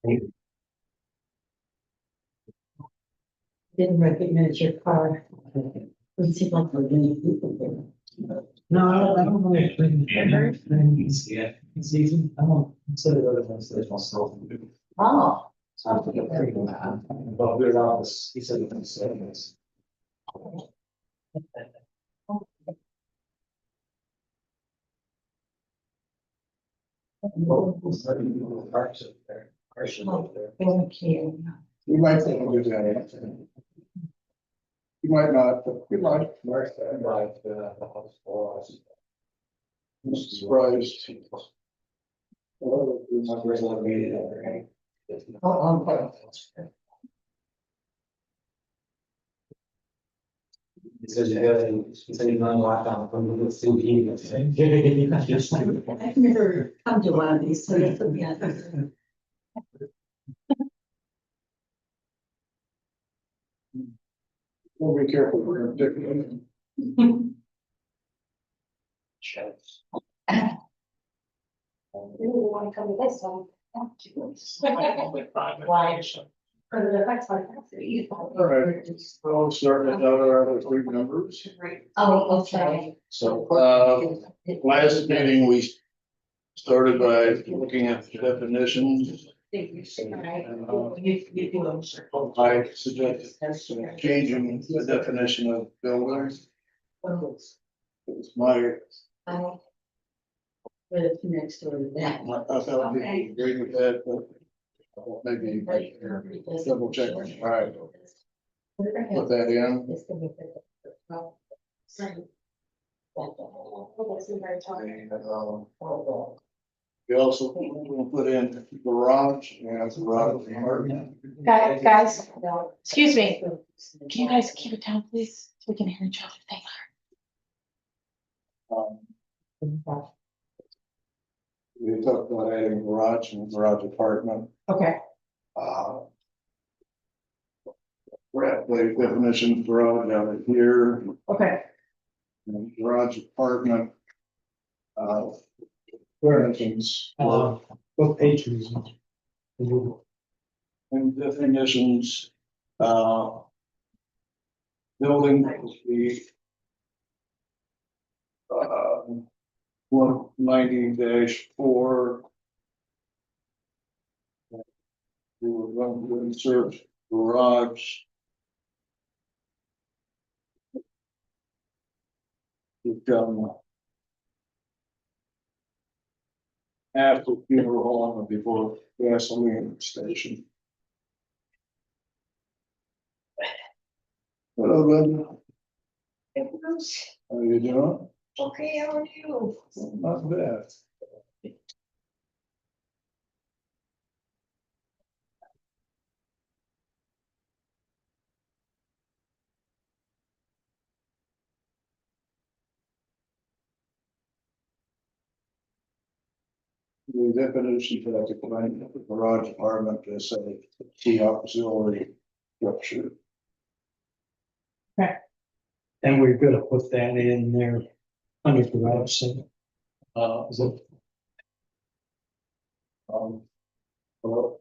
Didn't recognize your car. It seemed like there were many people there. No, I don't really think. Yeah, it's easy. I don't consider other ones that myself. Oh. But we're not, he said it's. Thank you. You might think of it that. You might not, but you might. I'm surprised. He says you have, he said you're not locked down from the still eating. I've never come to one of these, so you put me on. We'll be careful, we're gonna dig in. You want to come to this one? Why? For the next one. All right, so starting with our other three numbers. Oh, okay. So, last meeting, we started by looking at the definitions. You I suggested changing the definition of buildings. It's my, But it's next door to that. I thought we agreed with that, but maybe double check. All right, put that in. And, we also will put in garage and garage apartment. Guys, excuse me, can you guys keep it down, please, so we can hear each other? Thank We talked about adding garage and garage apartment. you. Okay. Brad, the definition of garage down here, Okay. and garage apartment. Definitions, Both pages. and definitions, building would be 190-4. We were going to insert garage. Become after funeral home and before gasoline station. Hello, Linda. How you doing? Okay, how are you? Not bad. The definition for that decline, the garage apartment is a key auxiliary structure. And we're gonna put that in there under garage sale. Is it? Well,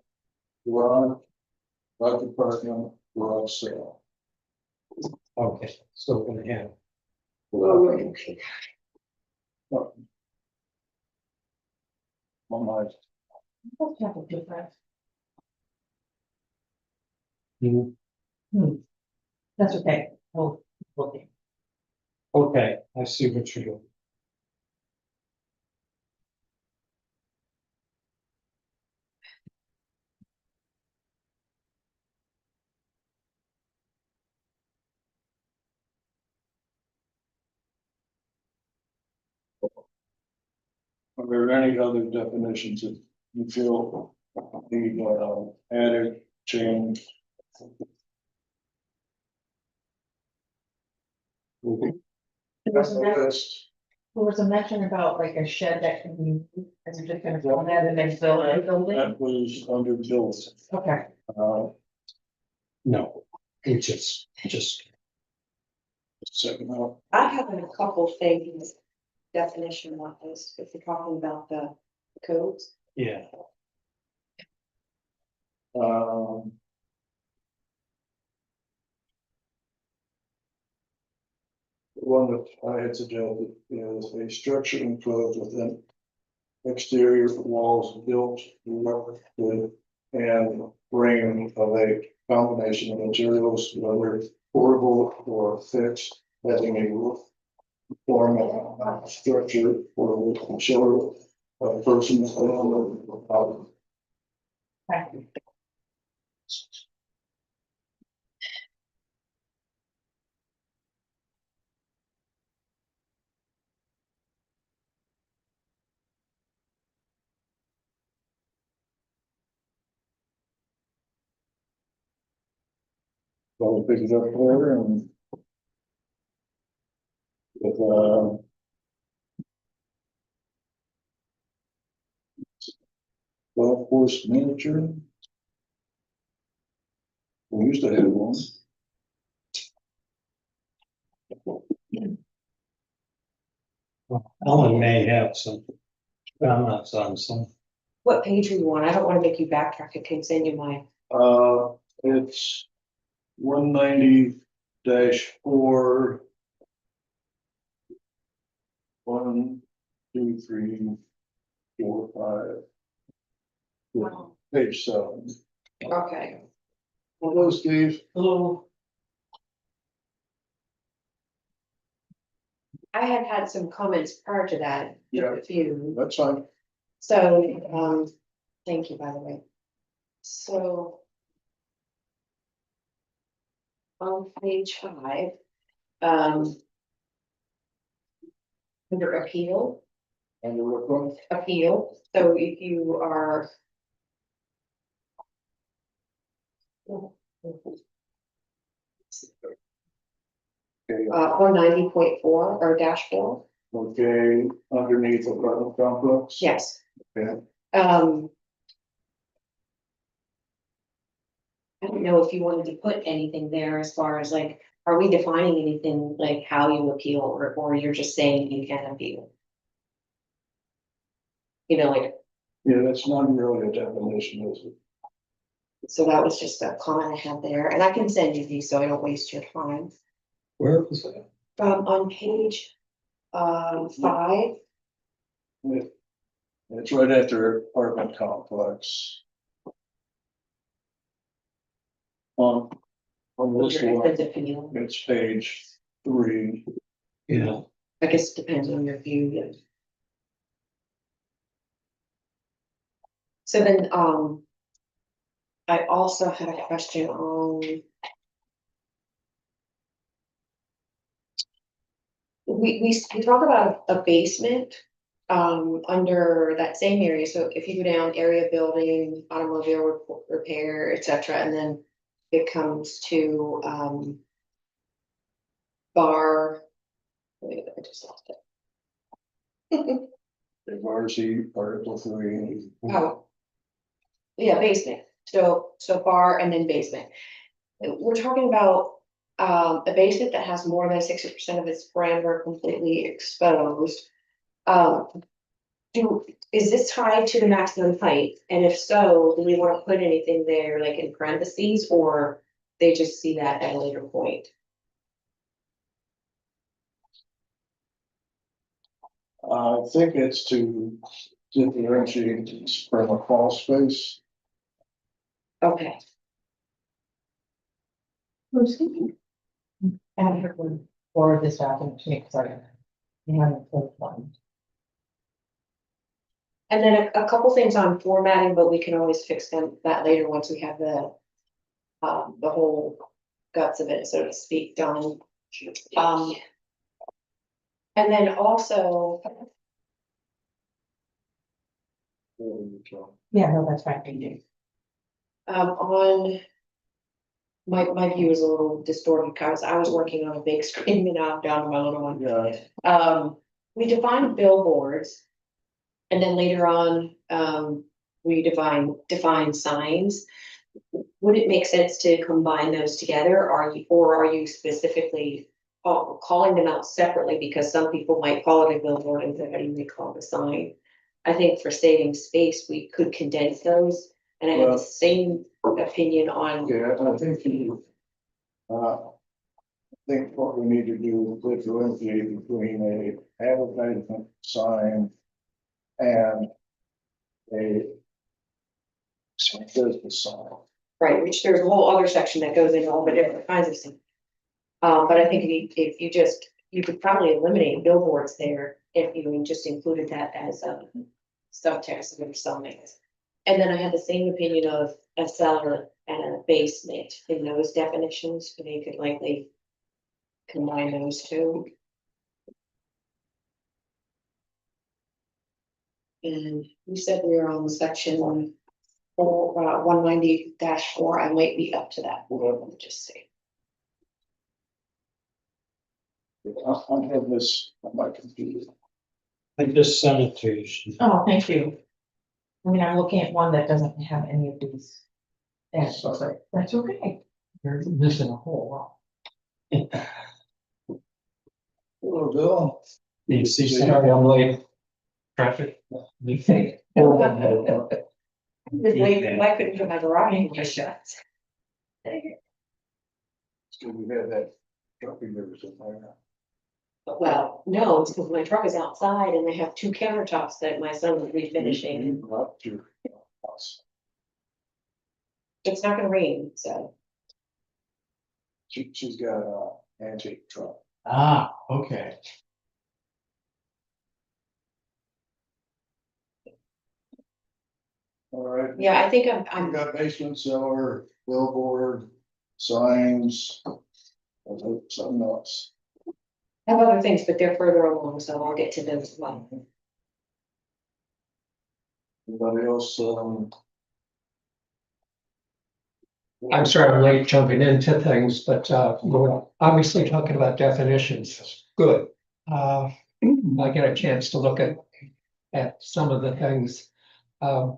garage apartment, garage sale. Okay, so we're gonna have. On my, Let's have a difference. Mhm. That's okay. Oh, okay. Okay, I see what you're doing. are there any other definitions that you feel need added, changed? There was a mention- there was a mention about like a shed that can be, moved, and you're just gonna fill that and then fill a building. That was under bills. Okay. No, it's just. Second out. I have a couple things, definition on this, if you're talking about the codes. Yeah. Um. The one that I had suggested is a structure enclosed within exterior walls built with and frame of a combination of materials, whether portable or fixed, having a roof form of structure for the shelter of persons along Okay. so we pick it up there and with, golf course miniature. We used to have one. Ellen may have some. I'm not on some. What page are you on? I don't wanna make you backtrack. I can send you mine. It's 190-4. 1, 2, 3, 4, 5. Page 7. Okay. Hello, Steve. Hello. I had had some comments prior to that. Yeah. A few. That's fine. So, thank you, by the way. So. On page 5. Under appeal, And you're welcome. so if you are. Okay, 190.4 or -4, okay, underneath apartment complex. yes. Okay. I don't know if you wanted to put anything there as far as like, are we defining anything like how you appeal or you're just saying you can appeal? You know, like, Yeah, that's not really a definition, is it? so that was just a comment I had there, and I can send you these so I don't waste your time. Where was that? On page 5, It's right after apartment complex. On this under one, appeal, it's page 3. Yeah. I guess it depends on your view, yeah. So then, I also had a question on. We talk about a basement, under that same area, so if you go down area building, automobile repair, et cetera, and then it comes to, bar. Wait, I just lost it. RC article 3. Oh. Yeah, basement, so bar and then basement. We're talking about, a basement that has more than 60% of its parameter completely exposed. Is this tied to the maximum height? And if so, do we wanna put anything there like in parentheses, or they just see that at a later point? I think it's to differentiate it from a crawl space. Okay, I haven't heard one for this document to me, because I haven't pulled one. and then a couple things on formatting, but we can always fix that later once we have the whole guts of it, so to speak, done. And then also, Yeah, no, that's fine, thank you. on. My view is a little distorted because I was working on a big screen and now I'm down to my little one. Yeah, We defined billboards. And then later on, we define signs. Would it make sense to combine those together? Or are you specifically calling them out separately? Because some people might call it a billboard and somebody may call it a sign. I think for saving space, we could condense those And I had Well- the same opinion on, Yeah, I think you, I think what we need to do is differentiate between a advertisement sign and a business sign. right, which there's a whole other section that goes into all the different kinds of stuff. But I think if you just, you could probably eliminate billboards there if you just included that as a subtext of your signs. And then I had the same opinion of a cellar and a basement in those definitions, and you could likely combine those two. And you said we were on section 190-4, I might be up to that, let me just see. I have this on my computer. I just sent it to you. Oh, thank you. I mean, I'm looking at one that doesn't have any of these. Yeah, Sorry. that's okay. You're missing a whole lot. Hello, Bill. You see, sorry, I'm late. Traffic. Why couldn't you put my garage in your shots? So we had that trucking there somewhere. Well, no, it's because my truck is outside and I have two countertops that my son was refinishing. Up to your house. It's not gonna rain, so. She's got a antique truck. Ah, okay. All right. Yeah, I think We've I'm, got basement cellar, billboard, signs. Something else. I have other things, but they're further along, so I'll get to those as well. Anybody else, I'm sorry, I'm late jumping into things, but we're obviously talking about definitions. Good. I get a chance to look at some of the things. Do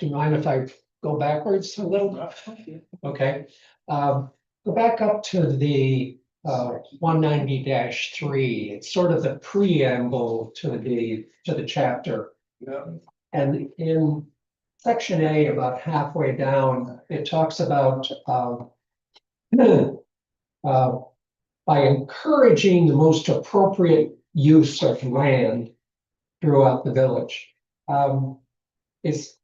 you mind if I go backwards a little? Okay. Go back up to the 190-3. It's sort of the preamble to the chapter. yeah, And in section A, about halfway down, it talks about by encouraging the most appropriate use of land throughout the village. Is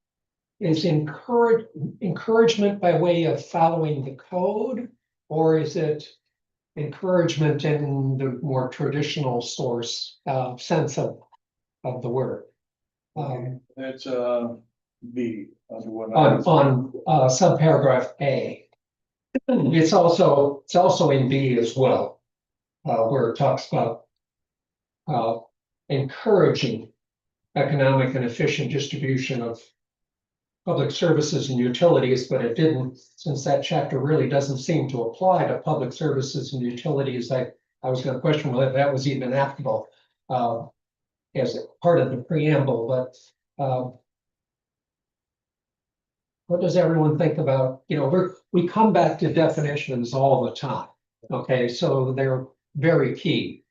encouragement by way of following the code, or is it encouragement in the more traditional source sense of the word? it's B under one. On subparagraph A. It's also in B as well, where it talks about encouraging economic and efficient distribution of public services and utilities, but it didn't, since that chapter really doesn't seem to apply to public services and utilities. I was going to question whether that was even applicable as part of the preamble, but what does everyone think about, we come back to definitions all the time. Okay, so they're very key.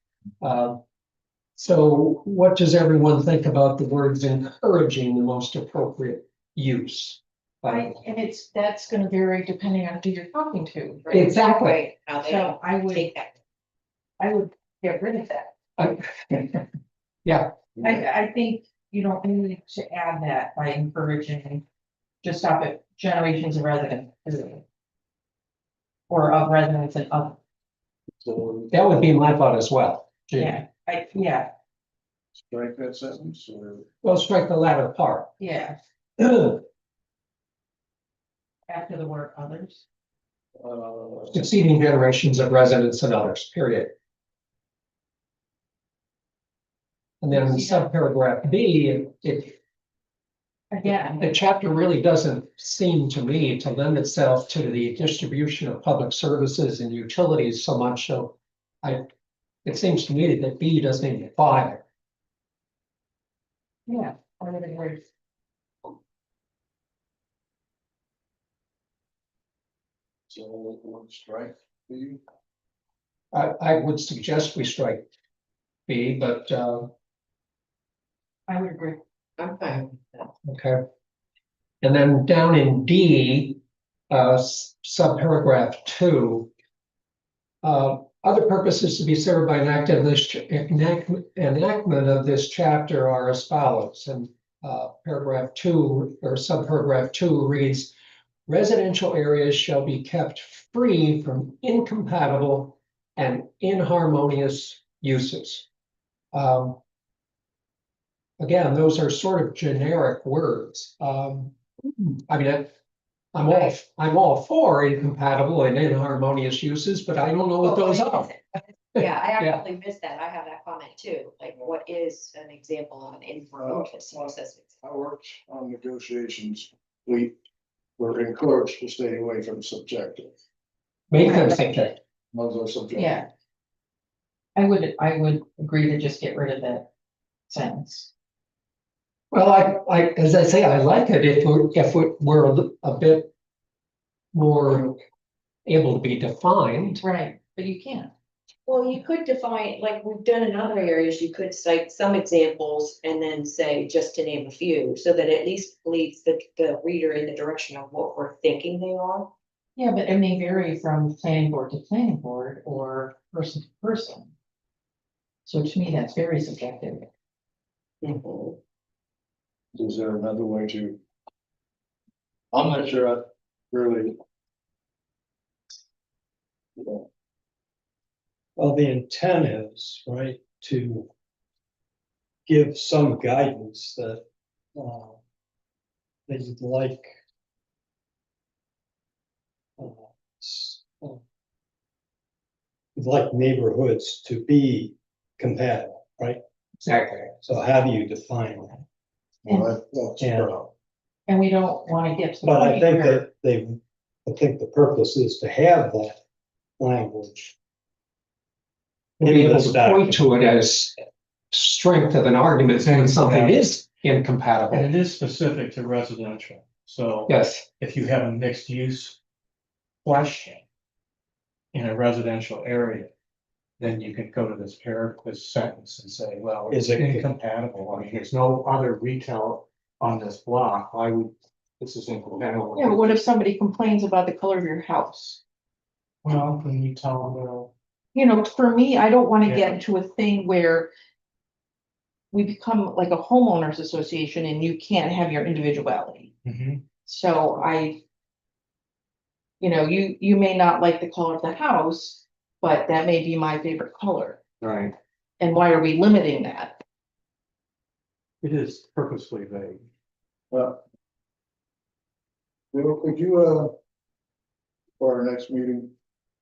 So what does everyone think about the words encouraging the most appropriate use? And that's gonna vary depending on who you're talking to. right? Exactly. Right, how they So I take that. would get rid of that. Yeah, I think you don't need to add that by encouraging, just stop at generations of residents. Period. Or of residents and of, So that would be my thought as well. yeah, yeah, strike that sentence or? Well, strike the latter part. yeah, after the word others. Succeeding generations of residents and others, period. And then subparagraph B, Again, the chapter really doesn't seem to me to lend itself to the distribution of public services and utilities so much. So it seems to me that B doesn't even apply. yeah, I would agree. So we'll strike B. I would suggest we strike B, but I would agree. I'm fine with that. okay. And then down in D, subparagraph 2. Other purposes to be served by enactment of this chapter are as follows. And paragraph 2 or subparagraph 2 reads, residential areas shall be kept free from incompatible and inharmonious uses. Again, those are sort of generic words. I mean, I'm all for incompatible and inharmonious uses, but I don't know what those are. Yeah, I Yeah. actually missed that. I have that comment too. Like, what is an example of an inharmonious use? I worked on negotiations, we were encouraged to stay away from subjective, Make them think that. those are subjective. Yeah. I would agree to just get rid of that sentence. Well, as I say, I like it if it were a bit more able to be defined. Right, but you can't. Well, you could define, like we've done in other areas, you could cite some examples and then say, just to name a few, so that at least leads the reader in the direction of what we're thinking they are. Yeah, but it may vary from planning board to planning board or person to person. So to me, that's very subjective. Mhm. Is there another way to? I'm not sure I really. Well, the intent is, right, to give some guidance that that you'd like you'd like neighborhoods to be compatible, right? Exactly. So how do you define that? Well, that's Yeah. a problem. And we don't want to get to the But I point think where, that I think the purpose is to have that language. And be able to point to it as strength of an argument when something is And incompatible. it is specific to residential, so Yes, if you have a mixed use question in a residential area, then you can go to this this sentence and say, well, it's Is it- incompatible. I mean, there's no other retail on this block. Why would, this is incompatible. yeah, but what if somebody complains about the color of your house? Well, when you tell them, well, You know, for me, I don't want to Yeah. get into a thing where we become like a homeowners association and you can't have your individuality. So you may not like the color of the house, but that may be my favorite color. right, And why are we limiting that? it is purposely vague. Could you, for our next meeting,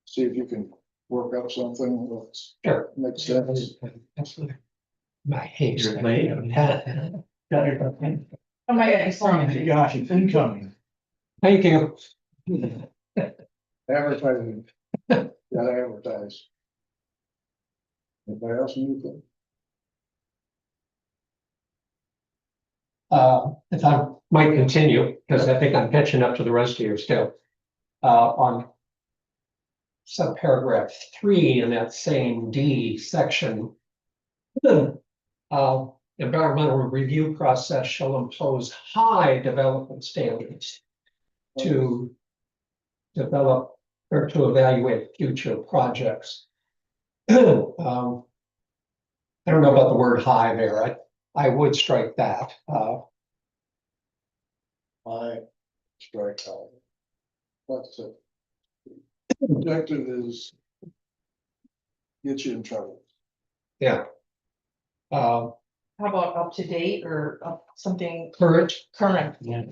see if you can work up something that sure. makes sense? Absolutely. My haste. You're late. Oh my God, sorry. Gosh, it's incoming. Thank you. Advertising, gotta advertise. Anybody else need to? If I might continue, because I think I'm catching up to the rest of you still. On subparagraph 3 in that same D section. Environmental review process shall impose high development standards to develop or to evaluate future projects. I don't know about the word high there. I would strike that. I strike out. That's it. Objective is. Get you in trouble. Yeah. How about up to date or something Current, current? Yeah.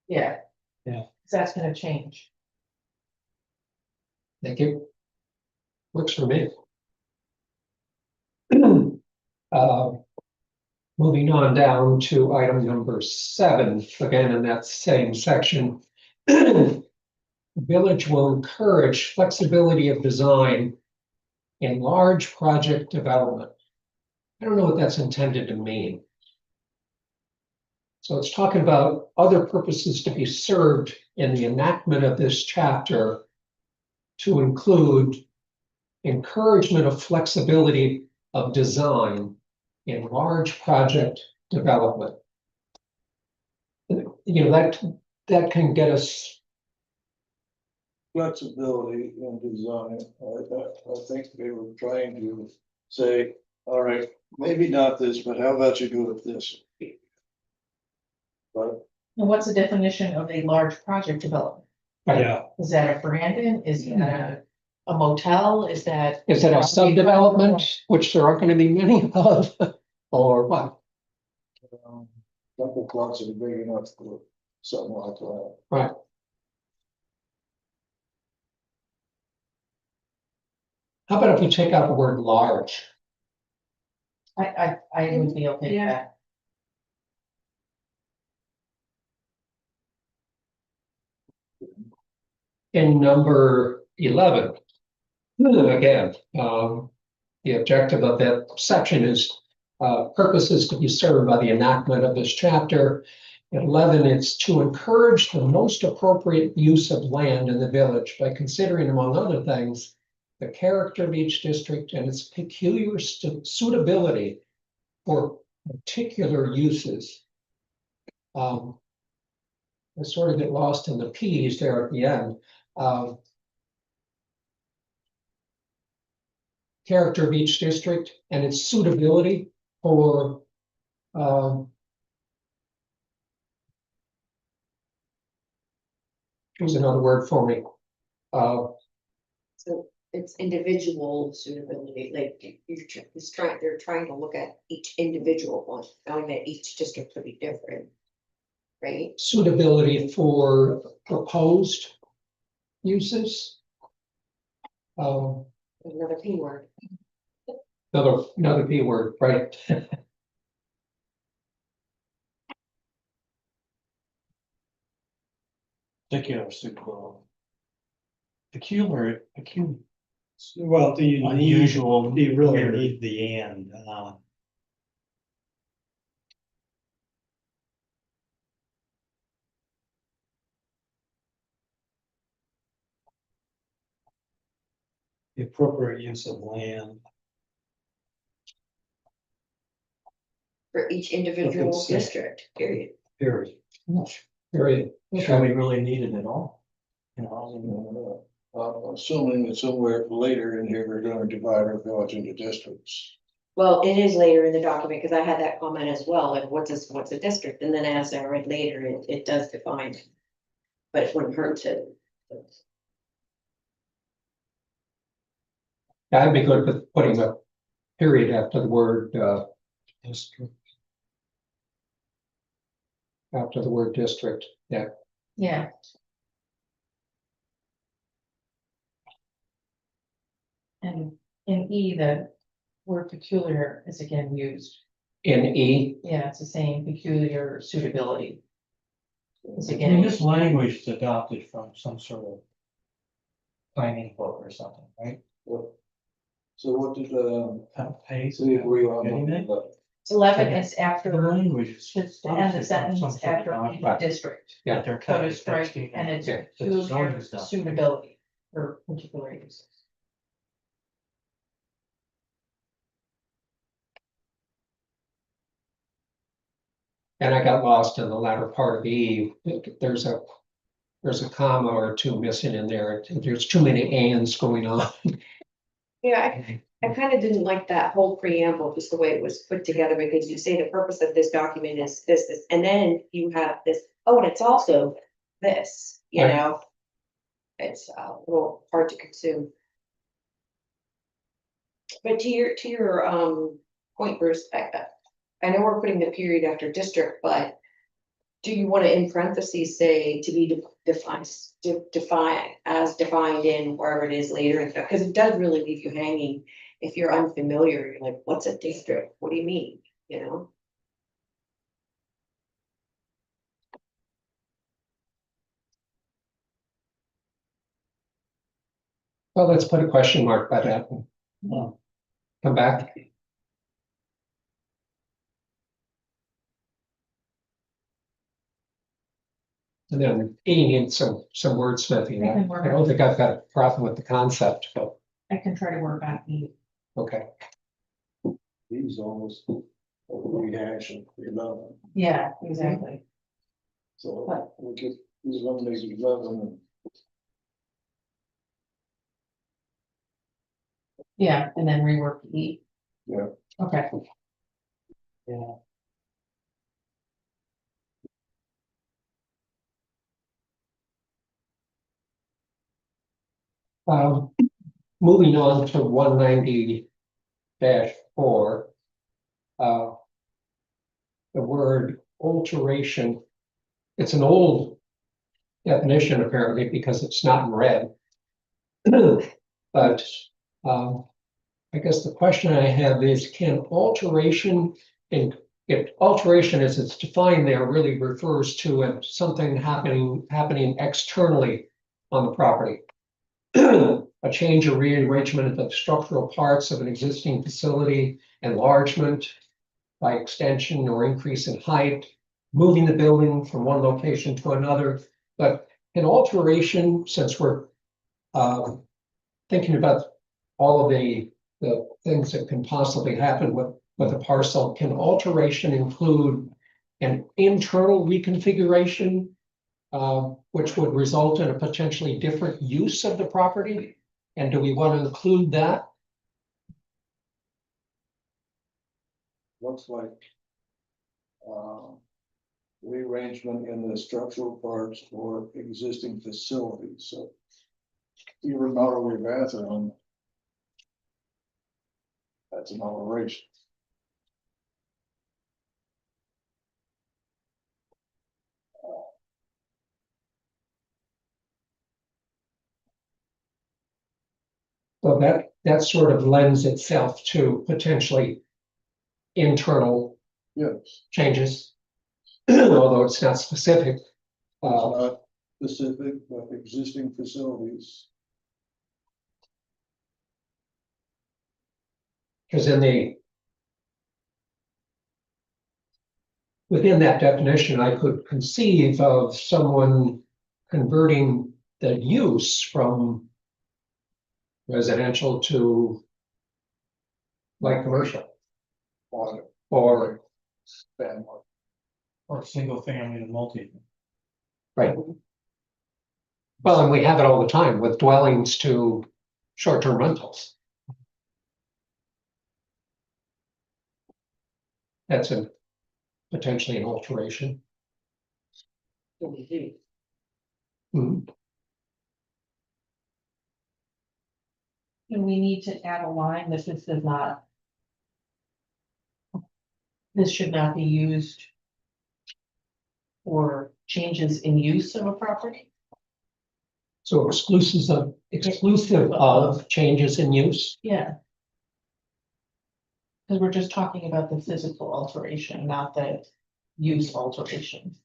Yeah. Yeah. 'Cause that's gonna change. thank you. Works for me. Moving on down to item number 7, again in that same section. Village will encourage flexibility of design in large project development. I don't know what that's intended to mean. So it's talking about other purposes to be served in the enactment of this chapter to include encouragement of flexibility of design in large project development. you know, that can get us, Flexibility in design, I think they were trying to say, all right, maybe not this, but how about you do it this? But And what's the definition of a large project development? Yeah, Is that a Brandon? Is that a motel? Is that? is that a subdevelopment, which there aren't gonna be many of, or what? couple plots are big enough for something like that. Right. How about if we take out the word large? I would be okay with that. In number 11, again, the objective of that section is purposes to be served by the enactment of this chapter. At 11, it's to encourage the most appropriate use of land in the village by considering, among other things, the character of each district and its peculiar suitability for particular uses. I sort of get lost in the P's there at the end. Character of each district and its suitability for here's another word for me. So it's individual suitability, like they're trying to look at each individual one, knowing that each district could be different. Right? Suitability for proposed uses. Another P word. Another P word, right? Particular, peculiar, well, do you need, unusual. do you really weird. need the and? The appropriate use of land. For each individual Consent. district, period. Period. Period. So we really need it at all. You know, Assuming that somewhere later in here, we're gonna divide our village into districts. Well, it is later in the document, because I had that comment as well, like what's a district, and then as I read later, it does define. But it wouldn't hurt to. I'd be good with putting a period after the word District. district. Yeah. Yeah. And in E, the word peculiar is again used. In E, Yeah, it's the same peculiar suitability. Is I again. mean, this language is adopted from some sort of planning book or something, right? So what did, Pace. say agree on? Getting it? 11 is after, The language is. should end the sentence after each Right. district. Yeah. They're So to cutting, strike, texting, and it's Yeah. zoning peculiar stuff. suitability for particular uses. and I got lost in the latter part of E. There's a comma or two missing in there. There's too many ands going on. Yeah, I kind of didn't like that whole preamble, just the way it was put together, because you say the purpose of this document is this, and then you have this, oh, and it's also this, you Right. know? It's a little hard to consume. But to your point, Bruce, I know we're putting the period after district, but do you want to in parentheses say to be defined as defined in wherever it is later? Because it does really leave you hanging. If you're unfamiliar, you're like, what's a district? What do you mean? You know? Well, let's put a question mark by that. Come back. And then E needs some wordsmithing. I don't think I've got a problem with the concept, but I can try to work on E. okay. He's almost rehashing, you know. Yeah, exactly. So we could eliminate 11 and Yeah, and then rework E. Yeah. Okay, Yeah. Moving on to 190-4. The word alteration, it's an old definition apparently because it's not in red. But I guess the question I have is, can alteration, and if alteration as it's defined there really refers to something happening externally on the property. A change or rearrangement of structural parts of an existing facility, enlargement by extension or increase in height, moving the building from one location to another. But an alteration, since we're thinking about all of the things that can possibly happen with a parcel, can alteration include an internal reconfiguration, which would result in a potentially different use of the property? And do we want to include that? looks like rearrangement in the structural parts for existing facilities, so you remodel your bathroom, that's an alteration. So that sort of lends itself to potentially internal Yes, changes, although it's not specific. it's not specific, but existing facilities. Because within that definition, I could conceive of someone converting the use from residential to light commercial, On or, family. Or single family to multi. right. Well, and we have it all the time with dwellings to short-term rentals. That's potentially an alteration. Mhm. and we need to add a line that this does not. This should not be used. For changes in use of a property. So exclusive of changes in use. Yeah. Because we're just talking about the physical alteration, not the use alteration.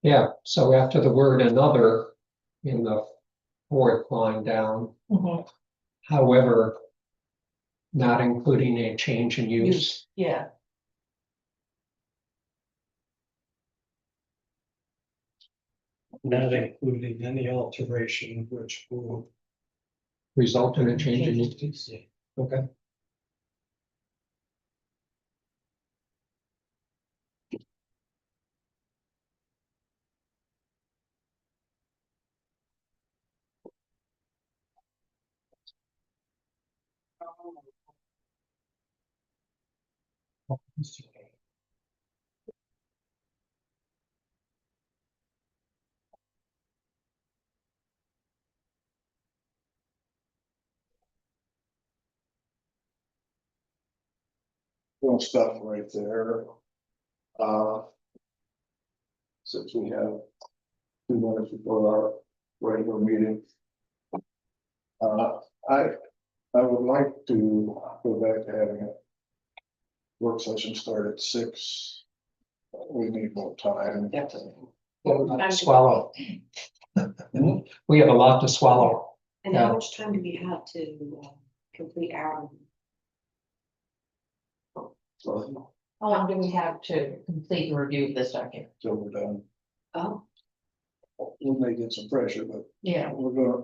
Yeah, so after the word another in the fourth line down, however, not including a change in use. Yeah, Not including any alteration which will. Result in a change in use. Okay. Little stuff right there. Since we have 2 minutes before our regular meeting. I would like to go back to having a work session start at 6. We need more time. Swallow. We have a lot to swallow. And how much time do we have to complete our? So, how long do we have to complete the review of this document? till we're done, Oh, we may get some pressure, but Yeah. we're gonna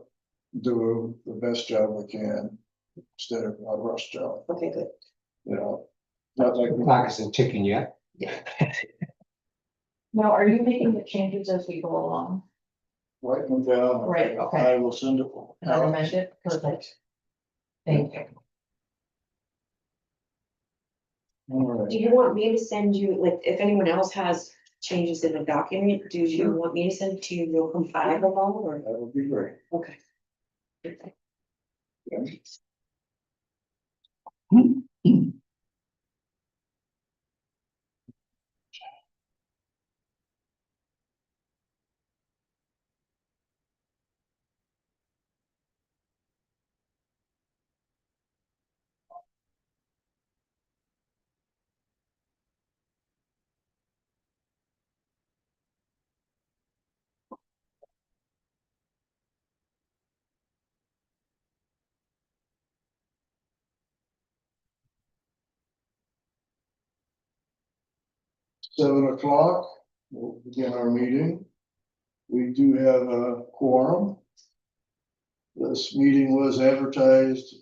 do the best job we can. instead of a rush job, Okay, good. you know? Not like, The clock isn't ticking yet. Now, are you making the changes as we go along? write them down. Right, okay. I will send it. And I'll amend it, perfect. Thank you. All right. Do you want me to send you, like, if anyone else has changes in the document, do you want me to send it to you, you'll compile them all, or? That would be great. Okay. (7:00), we'll begin our meeting. We do have a quorum. This meeting was advertised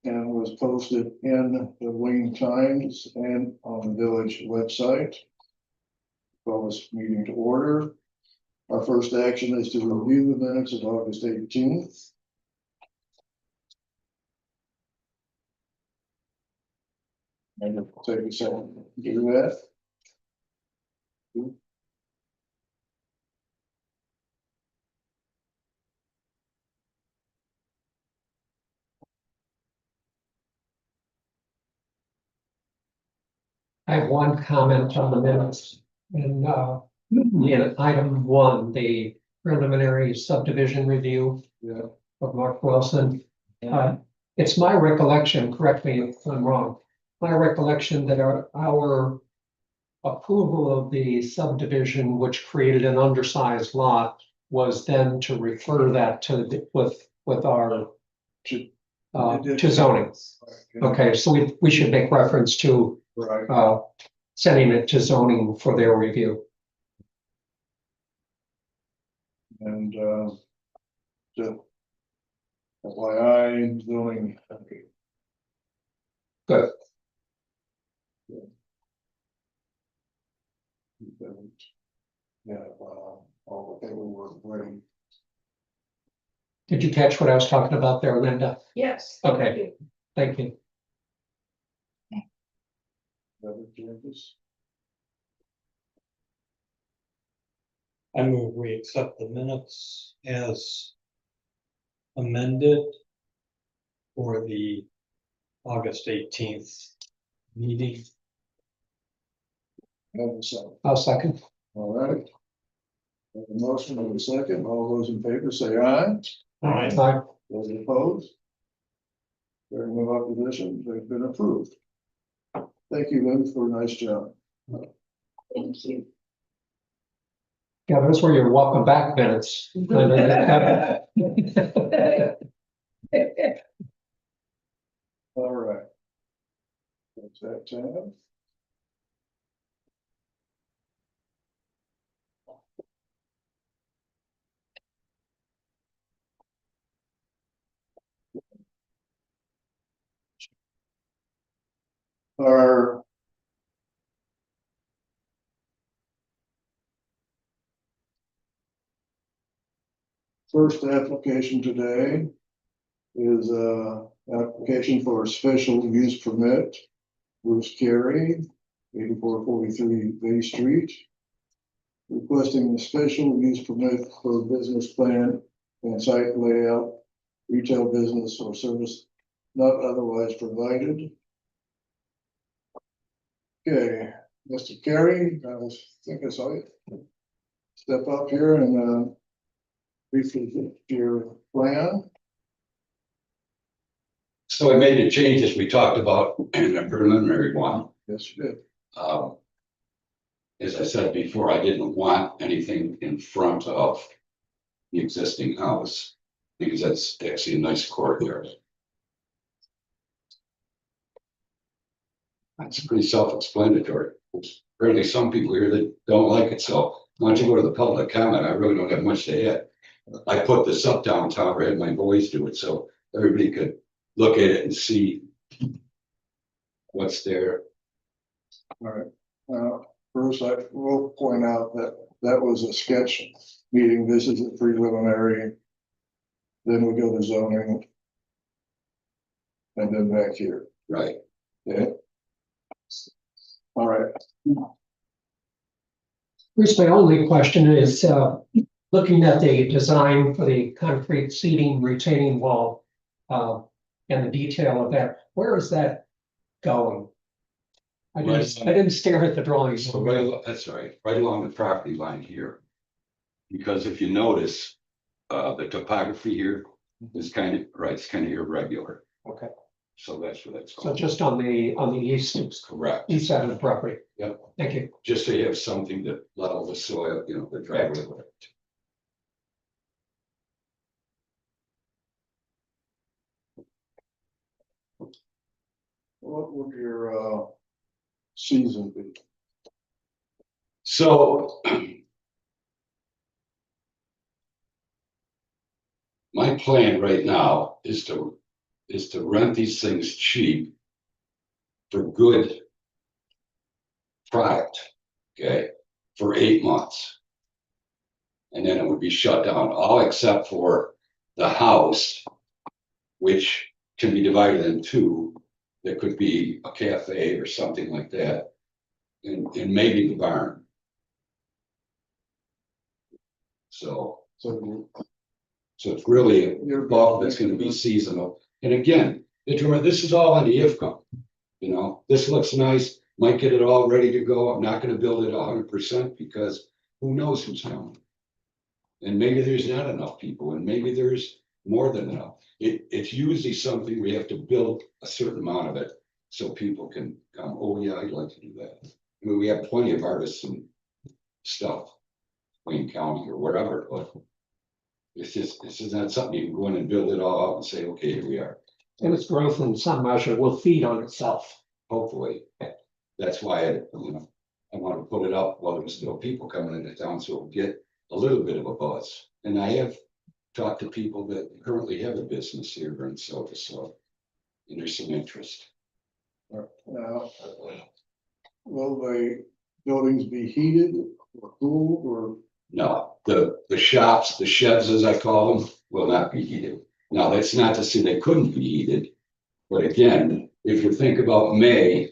and was posted in the Wayne Times and on the village website. Call this meeting to order. Our first action is to review the minutes of August 18th. And it'll take a second to do that. I have one comment on the minutes. In item 1, the preliminary subdivision review Yeah. of Mark Wilson. It's my recollection, correct me if I'm wrong, my recollection that our approval of the subdivision, which created an undersized lot, was then to refer that to, with our to zoning. Okay, so we should make reference to Right. sending it to zoning for their review. And, so. FYI, zoning. Good. Yeah, all the paperwork ready. Did you catch what I was talking about there, Linda? Yes. Okay. Thank you. Other changes? I move we accept the minutes as amended for the August 18th meeting. Have a second. I'll second. All right. Have a motion and a second. All those in favor say aye. Aye. Those opposed? Hearing no opposition, they've been approved. Thank you, Lynn, for a nice job. Thank you. Yeah, those were your welcome back minutes. All right. That's that tab. Our first application today is application for a special use permit. Bruce Carey, 8443 Bay Street. Requesting a special use permit for business plan and site layout, retail business or service not otherwise provided. Okay, Mr. Carey, I think I saw you. Step up here and briefly give your plan. So I made the changes we talked about in the preliminary one. Yes, you did. As I said before, I didn't want anything in front of the existing house because that's actually a nice courtyard. It's pretty self-explanatory. There's apparently some people here that don't like it, so why don't you go to the public comment? I really don't have much to add. I put this up downtown, I had my boys do it, so everybody could look at it and see what's there. All right, Bruce, I will point out that that was a sketch meeting. This is a preliminary. Then we go to zoning. And then back here, Right. yeah. All right, Bruce, my only question is, looking at the design for the concrete seating retaining wall, and the detail of that, where is that going? I didn't stare at the drawings. So that's right, right along the property line here. Because if you notice, the topography here is kind of, right, it's kind of irregular. Okay, So that's where that's so going. just on the east Correct. side of the property. Yep. Thank you. Just so you have something to level the soil, you know, the driveway with. what would your season be? So. My plan right now is to rent these things cheap. For good. Product, okay, for 8 months. And then it would be shut down, all except for the house. Which can be divided in two, that could be a cafe or something like that. And maybe the barn. So So it's really you're. bulk that's gonna be seasonal. And again, this is all on the IFCO. You know, this looks nice, might get it all ready to go. I'm not gonna build it 100% because who knows who's coming. And maybe there's not enough people and maybe there's more than enough. It's usually something we have to build a certain amount of it. So people can come, oh yeah, I'd like to do that. I mean, we have plenty of artists and stuff. Wayne County or wherever, but. This is not something you can go in and build it all out and say, okay, here we are. And its growth in some measure will feed on itself. Hopefully, that's why I want to put it up while there's still people coming into town, so we'll get a little bit of a buzz. And I have talked to people that currently have a business here in Silva, so. And there's some interest. Now, will the buildings be heated or cooled or? No, the shops, the sheds, as I call them, will not be heated. Now, that's not to say they couldn't be heated. But again, if you think about May,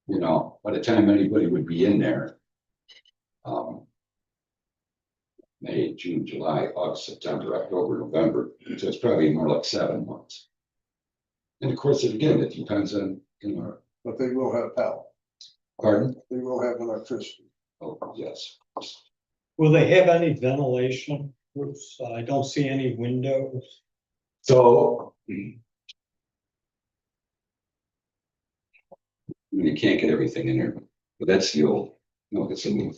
you know, by the time anybody would be in there. May, June, July, August, September, October, November, so it's probably more like 7 months. And of course, again, it depends on, you know, But they will have power, pardon? they will have electricity. Oh, yes. Will they have any ventilation? Bruce? I don't see any windows. So. You can't get everything in there, but that's the old, no, it's a new.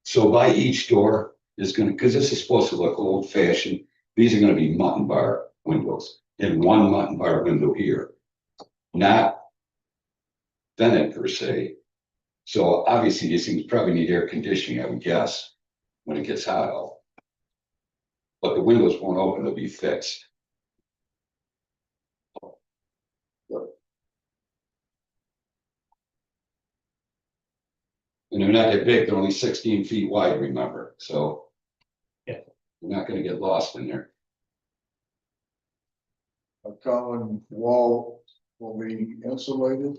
So by each door is gonna, because this is supposed to look old fashioned, these are gonna be mutton bar windows, and one mutton bar window here. Not. Vented per se. So obviously these things probably need air conditioning, I would guess, when it gets hot out. But the windows won't open, they'll be fixed. And they're not that big, they're only 16 feet wide, remember, so. Yeah. You're not gonna get lost in there. A common wall will be insulated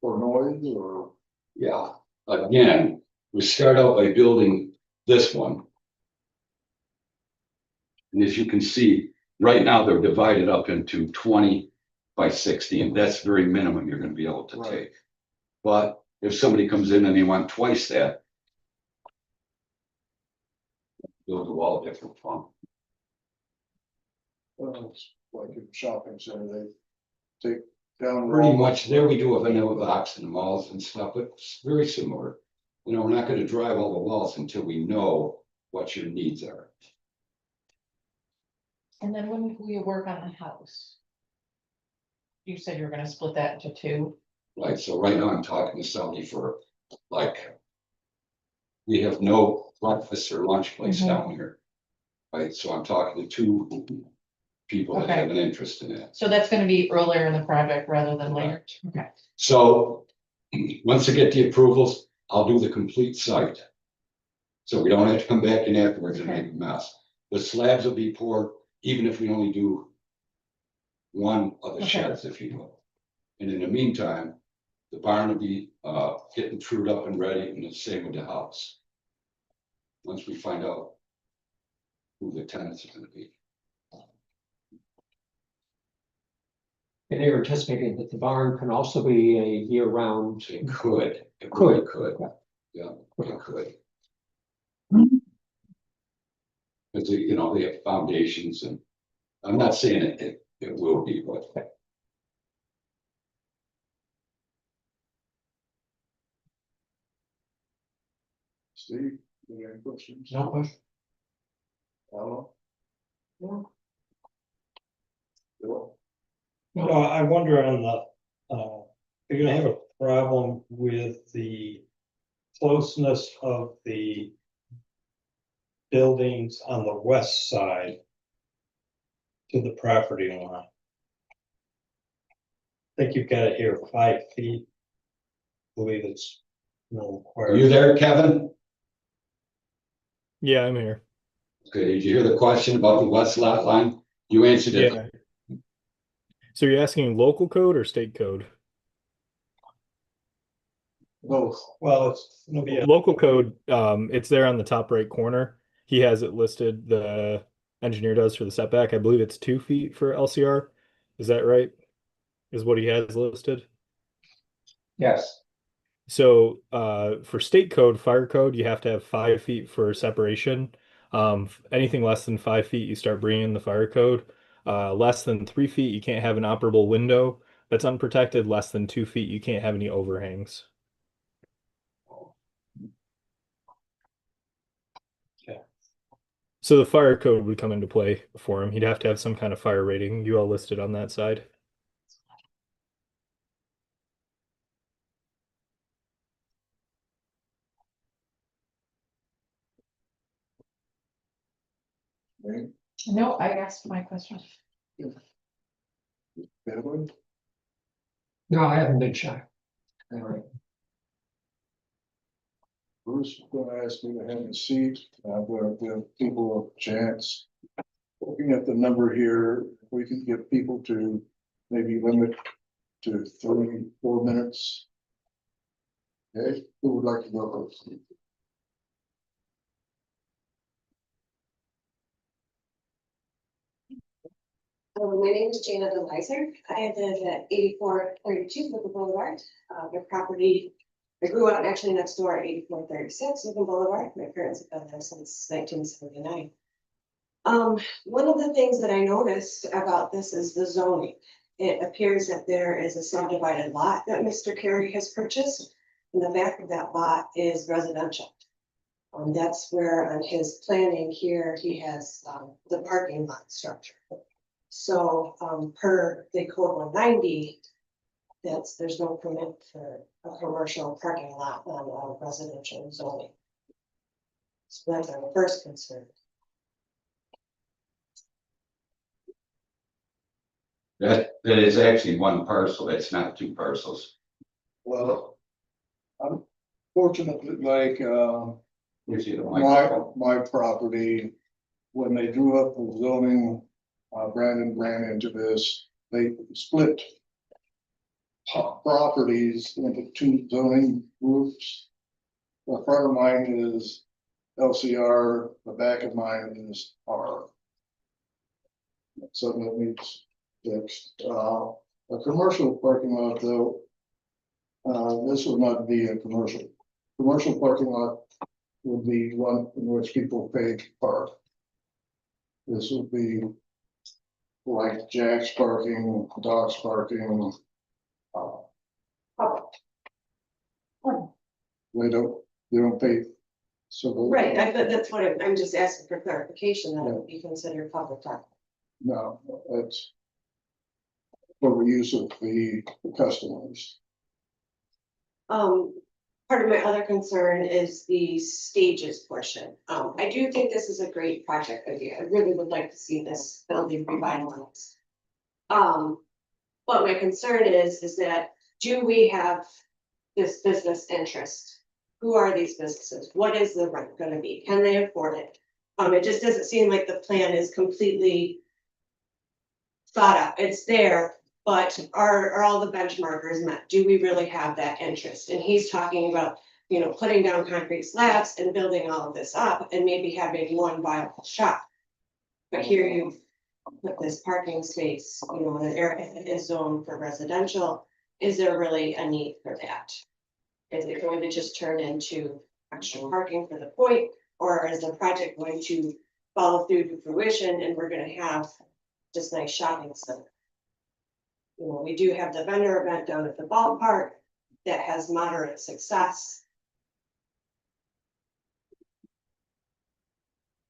for noise or? Yeah, again, we start out by building this one. And as you can see, right now they're divided up into 20 by 60, and that's very minimum you're gonna be able to Right. take. But if somebody comes in and they want twice that. Build a wall different from. It's like a shopping center, they take down. Pretty much there we do a vanilla box and malls and stuff, but it's very similar. You know, we're not gonna drive all the walls until we know what your needs are. And then when we work on the house. You said you were gonna split that into two. Right, so right now I'm talking to somebody for like. We have no breakfast or lunch place Mhm. down here. Right, so I'm talking to two people that Okay. have an interest in it. So that's gonna be earlier in the project rather than later. Okay. So, once I get the approvals, I'll do the complete site. So we don't have to come back in afterwards and make a mess. The slabs will be poured, even if we only do one of the Okay. sheds, if you will. And in the meantime, the barn will be, getting trued up and ready, and the same with the house. Once we find out who the tenants are gonna be. And they're anticipating that the barn can also be a year-round. It could, it Could. really could, yeah, it could. Cause you know, they have foundations and, I'm not saying it will be, but. Steve, you have any questions? No question. Hello? No. Bill? Well, I wonder on the, you're gonna have a problem with the closeness of the buildings on the west side to the property line. I think you've got it here 5 feet. I believe it's no Are you there, Kevin? Yeah, I'm here. Okay, did you hear the question about the west lot line? You answered it. Yeah. So you're asking local code or state code? Both. Well, it's gonna be a Local code, it's there on the top right corner. He has it listed, the engineer does for the setback. I believe it's 2 feet for LCR. Is that right? Is what he has listed? Yes. So for state code, fire code, you have to have 5 feet for separation. Anything less than 5 feet, you start bringing in the fire code. Less than 3 feet, you can't have an operable window that's unprotected. Less than 2 feet, you can't have any overhangs. So the fire code would come into play for him. He'd have to have some kind of fire rating. You all listed on that side. No, I asked my question. Edwin? No, I haven't been shy. Bruce is gonna ask me to have a seat, I'm gonna give people a chance. Looking at the number here, we can get people to maybe limit to 3-4 minutes. Okay, who would like to go first? My name is Jana DeLizer. I live at 8432 Lincoln Boulevard. The property, I grew up actually next door at 8436 Lincoln Boulevard. My parents have been there since 1979. One of the things that I noticed about this is the zoning. It appears that there is a subdivided lot that Mr. Carey has purchased. In the back of that lot is residential. That's where on his planning here, he has the parking lot structure. So, per the code 190, there's no permit for a commercial parking lot on a residential zoning. So that's our first concern. That is actually one parcel, it's not two parcels. Well, I'm fortunately like, Here's the microphone. my property, when they drew up the zoning, Brandon ran into this, they split properties into 2 zoning groups. The front of mine is LCR, the back of mine is R. So that needs fixed. A commercial parking lot though, this would not be a commercial. Commercial parking lot would be one in which people pay to park. This would be like Jack's parking, Doc's parking. They don't pay. So. Right, but that's what I'm just asking for clarification, that it would be considered public parking. No, that's for the use of the customers. part of my other concern is the stages portion. I do think this is a great project idea. I really would like to see this building revitalized. But my concern is that, do we have this business interest? Who are these businesses? What is the rent gonna be? Can they afford it? It just doesn't seem like the plan is completely thought out. It's there, but are all the benchmarkers met? Do we really have that interest? And he's talking about, you know, putting down concrete slabs and building all of this up and maybe having one viable shop. But here you put this parking space, you know, in an area that is zoned for residential. Is there really a need for that? Is it going to just turn into extra parking for the point, or is the project going to follow through to fruition and we're gonna have this nice shopping center? You know, we do have the vendor event down at the ballpark that has moderate success.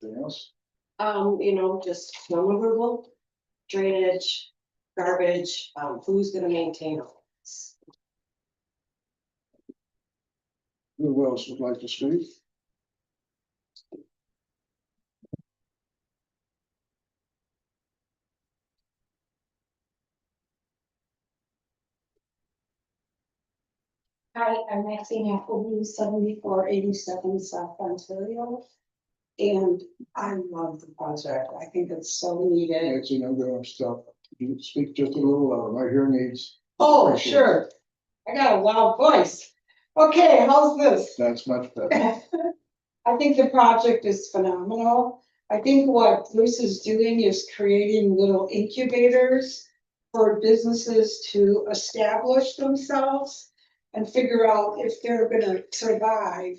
Anything else? You know, just snow removal, drainage, garbage, who's gonna maintain all this? Who else would like to speak? Hi, I'm Maxine Appleby, 7487 South Ontario. And I love the project. I think it's so needed. Nancy, I'm going to stop. You speak just a little louder. My hearing aids. Oh, sure. I got a loud voice. Okay, how's this? That's much better. I think the project is phenomenal. I think what Bruce is doing is creating little incubators for businesses to establish themselves and figure out if they're gonna survive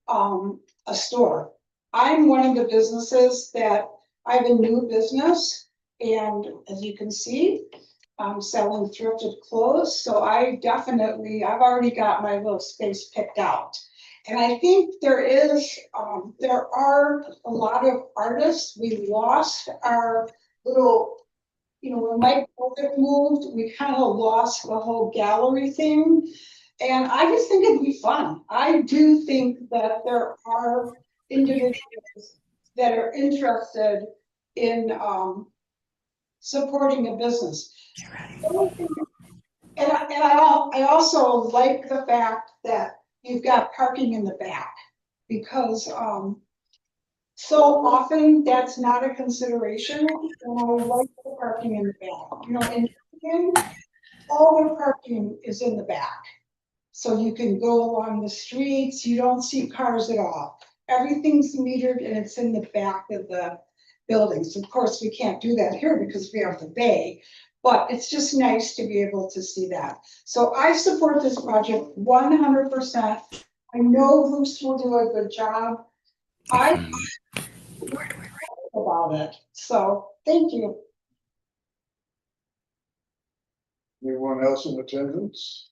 a store. I'm one of the businesses that I have a new business, and as you can see, I'm selling thrifted clothes, so I've already got my little space picked out. And I think there are a lot of artists. We lost our little, you know, when Mike Bolduc moved, we kind of lost the whole gallery thing. And I just think it'd be fun. I do think that there are individuals that are interested in supporting a business. And I also like the fact that you've got parking in the back, because so often that's not a consideration. And I like the parking in the back. You know, in all the parking is in the back. So you can go along the streets, you don't see cars at all. Everything's metered and it's in the back of the buildings. Of course, we can't do that here because we have the bay, but it's just nice to be able to see that. So I support this project 100%. I know Bruce will do a good job. I about it. So thank you. Anyone else in attendance?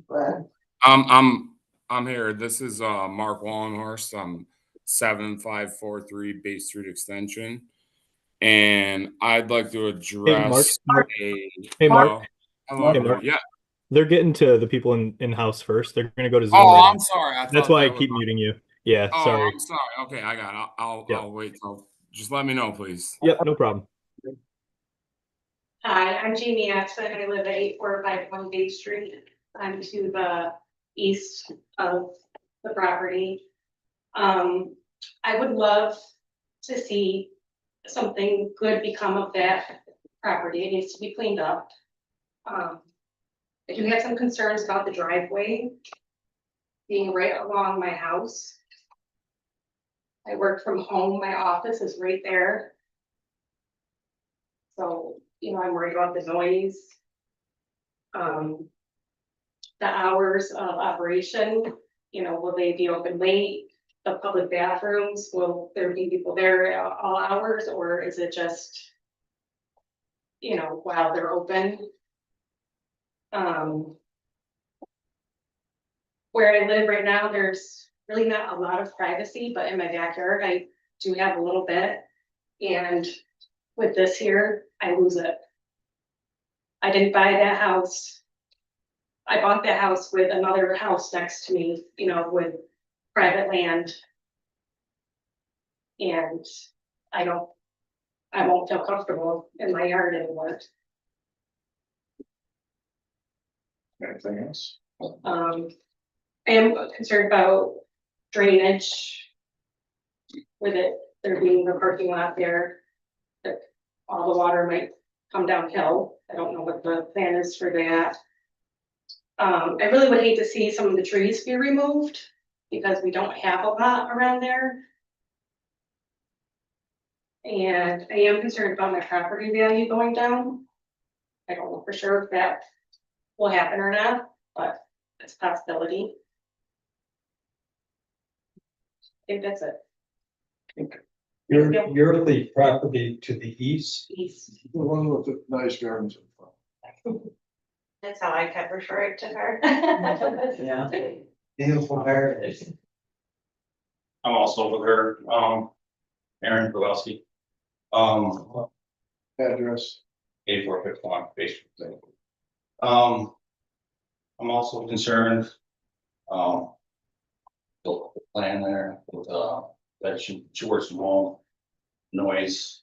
Brad? I'm here. This is Mark Wallenhorst. I'm 7543 Bay Street Extension. And I'd like to address Hey Mark. Hello. Hey, Mark. Yeah. They're getting to the people in house first. They're gonna go to Zoom. Oh, right I'm now. sorry. That's why I keep muting you. Yeah, Oh, sorry. I'm sorry. Okay, I got it. I'll Yep. I'll wait till just let me know, please. Yep, no problem. Hi, I'm Jamie Axon. I live at 8451 Bay Street. I'm to the east of the property. I would love to see something good become of that property. It needs to be cleaned up. I do have some concerns about the driveway being right along my house. I work from home. My office is right there. So, you know, I'm worried about the noise. The hours of operation, you know, will they be open late? The public bathrooms, will there be people there at all hours, or is it just, you know, while they're open? Where I live right now, there's really not a lot of privacy, but in my backyard, I do have a little bit. And with this here, I lose it. I didn't buy that house I bought the house with another house next to me, you know, with private land. And I won't feel comfortable in my yard anymore. Anything else? I am concerned about drainage. With it, there being the parking lot there, that all the water might come downhill. I don't know what the plan is for that. I really would hate to see some of the trees be removed because we don't have a lot around there. And I am concerned about my property value going down. I don't know for sure if that will happen or not, but it's a possibility. I think that's it. You're the property to the east. East. The one with the nice gardens in front. That's how I kept referring to her. Yeah. Beautiful heritage. I'm also with her, Aaron Kowalski. Address. 8451 Base Street. I'm also concerned, the plan there with, that she works from home, noise.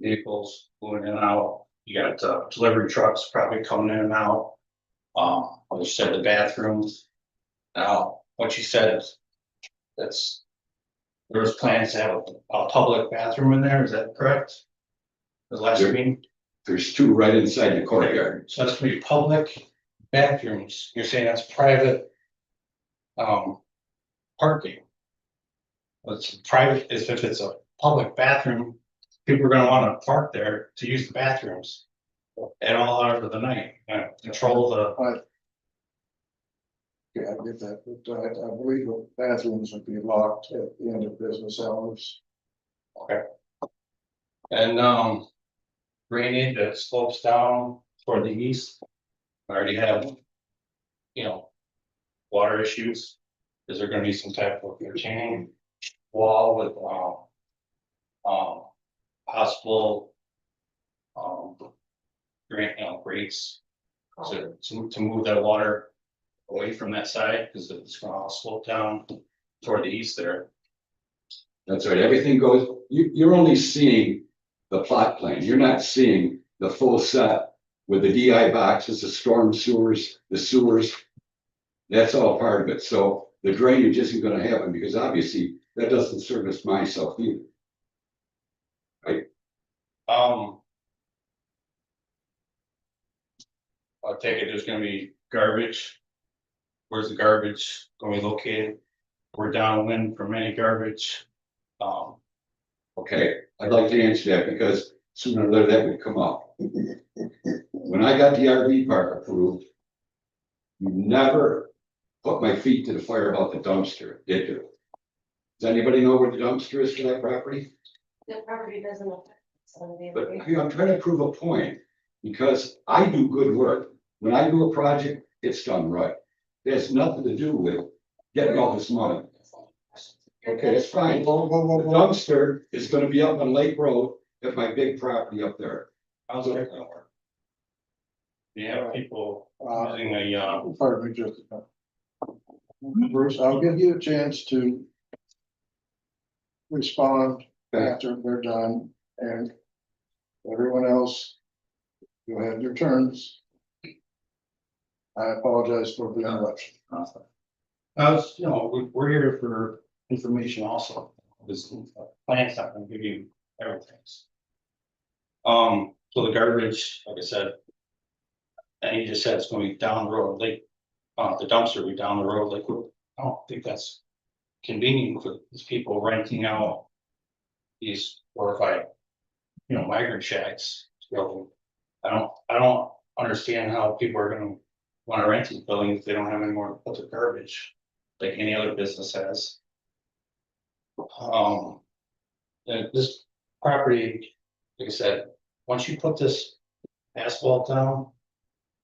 Vehicles going in and out, you got, delivery trucks probably coming in and out. Like you said, the bathrooms. Now, what she said, that's, there was plans to have a public bathroom in there, is that correct? The last There- meeting, There's two right inside the courtyard. so that's gonna be public bathrooms, you're saying that's private. Parking. Well, it's private, if it's a public bathroom, people are gonna wanna park there to use the bathrooms. At all hours of the night, control the, Yeah, I get that, but I believe the bathrooms would be locked at the end of business hours. okay. And, drainage that slopes down toward the east. I already have, you know, water issues. Is there gonna be some type of retaining wall with, possible, grates to move that water away from that side, because it's gonna all slope down toward the east there. That's right, everything goes, you're only seeing the plot plan, you're not seeing the full set with the DI boxes, the storm sewers, the sewers. That's all part of it, so the drainage isn't gonna happen, because obviously that doesn't service myself either. I'll take it, there's gonna be garbage. Where's the garbage going to be located? We're downwind from any garbage. Okay, I'd like to answer that because sooner or later that would come up. When I got the RV park approved, never put my feet to the fire about the dumpster, did you? Does anybody know where the dumpster is for that property? The property doesn't affect some of the. But I'm trying to prove a point, because I do good work. When I do a project, it's done right. It has nothing to do with getting all this money. Okay, that's fine. The dumpster is gonna be up on Lake Road at my big property up there. How's that gonna work? You have people using Pardon me, just. Bruce, I'll give you a chance to. Respond after they're done, and everyone else. You'll have your turns. I apologize for the interruption. we're here for information also. This plan's not gonna give you everything. So the garbage, like I said. And he just said it's gonna be down the road, like, the dumpster will be down the road, like, I don't think that's convenient for these people renting out these 4 or 5, migrant shacks. So I don't understand how people are gonna wanna rent these buildings if they don't have any more to put their garbage, like any other business has. And this property, like I said, once you put this asphalt down,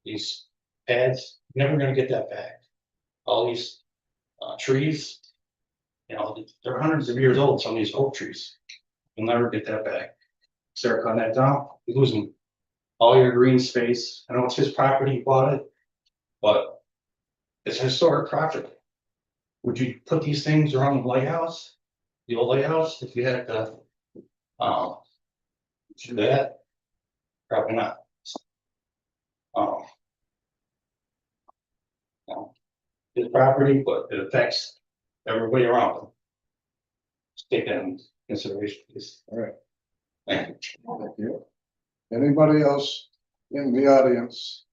these pads, you're never gonna get that back. All these trees, they're hundreds of years old, some of these oak trees. You'll never get that back. Start cutting that down, you're losing all your green space. I know it's his property, he bought it, but it's a historic property. Would you put these things around the lighthouse? The old lighthouse, if you had to, do that? Probably not. Um. His property, but it affects everybody around him. Just take that into consideration, please. All right. Thank you. Thank you. Anybody else in the audience?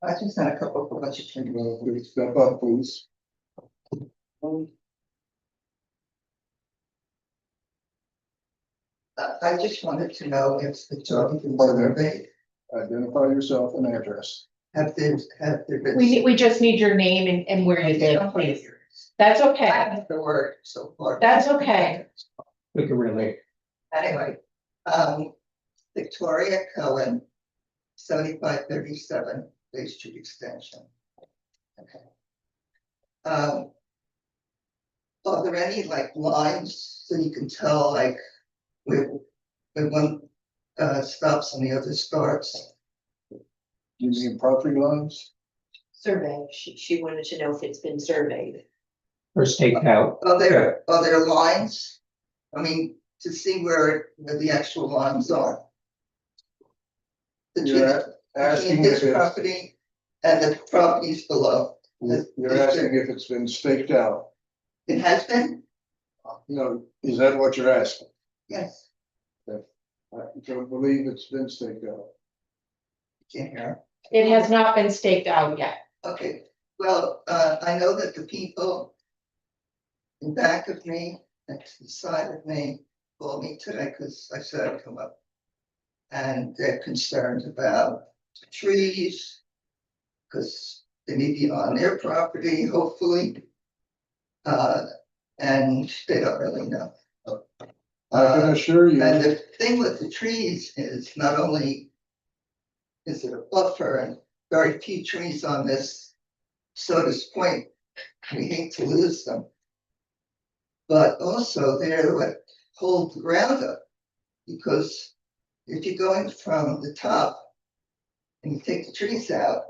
I just had a couple of questions. Please step up, please. I just wanted to know if the job been surveyed, Identify yourself and address. have there been? We just need your name and where you live, please. That's I okay. have the word so far. That's okay. We can relate. Anyway, Victoria Cohen, 7537 Bay Street Extension. Okay. Are there any like lines so you can tell like where one stops and the other starts? You mean property lines? Survey, she wanted to know if it's been surveyed. Or staked out. Are there lines? I mean, to see where the actual lines are. You're asking Between his if it's, property and the properties below. you're asking if it's been staked out. It has been? No, is that what you're asking? Yes. I don't believe it's been staked out. Can't hear. It has not been staked out yet. Okay, well, I know that the people in back of me, next to the side of me, called me today because I said I'd come up. And they're concerned about the trees, because they may be on their property, hopefully. And they don't really know. I can assure you. And the thing with the trees is not only is it a buffer and very few trees on this Sodas Point, we hate to lose them. But also they're what hold the ground up, because if you're going from the top and you take the trees out,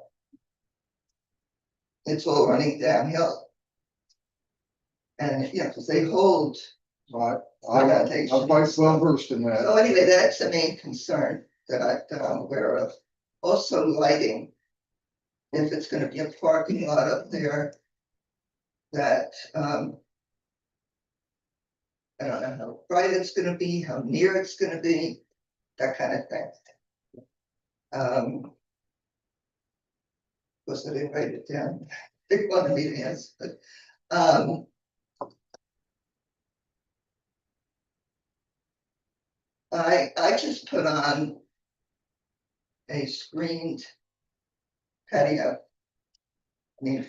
it's all running downhill. And, you know, because they hold. Right, I'm quite well versed in that. So anyway, that's the main concern that I'm aware of. Also lighting. If it's gonna be a parking lot up there. That, I don't know how bright it's gonna be, how near it's gonna be, that kind of thing. Of course, I didn't write it down. They wanted me to ask, but, I just put on a screened patio. I mean,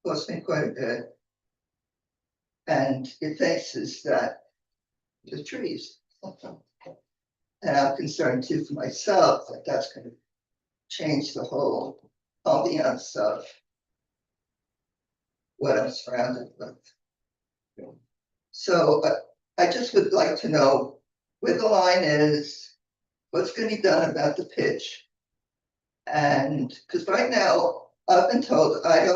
cost me quite a bit. And it faces the trees. And I'm concerned too for myself that that's gonna change the whole ambiance of what I'm surrounded with. So, I just would like to know where the line is, what's gonna be done about the pitch. And, because right now, I've been told I'm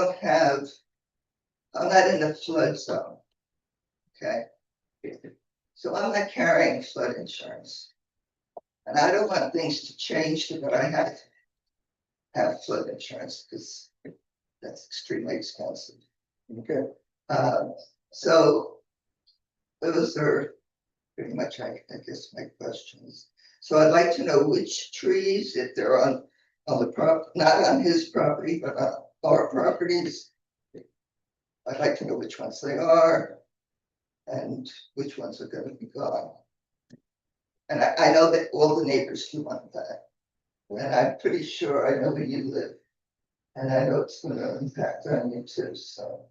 not in the flood zone. Okay? So I'm not carrying flood insurance. And I don't want things to change to what I have to have flood insurance, because that's extremely expensive. Okay. So those are pretty much, I guess, my questions. So I'd like to know which trees, if they're on the not on his property, but on our properties. I'd like to know which ones they are and which ones are gonna be gone. And I know that all the neighbors do want that. And I'm pretty sure I know where you live. And I know it's gonna impact on you too, so.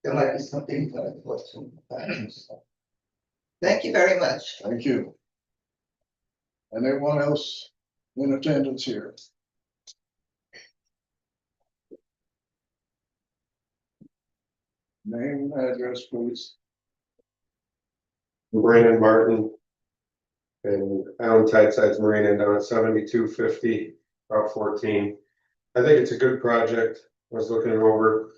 There might be something that I'd like to. So. Thank you very much. Thank you. Anyone else in attendance here? Name, address, please. Brandon Martin, And Allen Tideside's Marina down at 7250, Route 14. I think it's a good project. I was looking it over.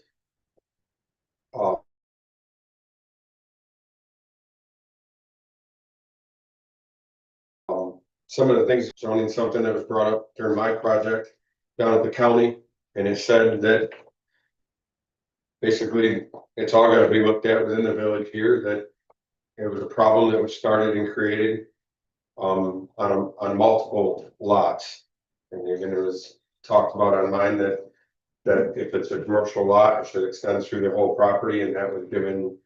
Some of the things, zoning something that was brought up during my project down at the county, and it said that basically it's all gotta be looked at within the village here, that it was a problem that was started and created on multiple lots. And again, it was talked about on mine that if it's a commercial lot, it should extend through the whole property, and that was given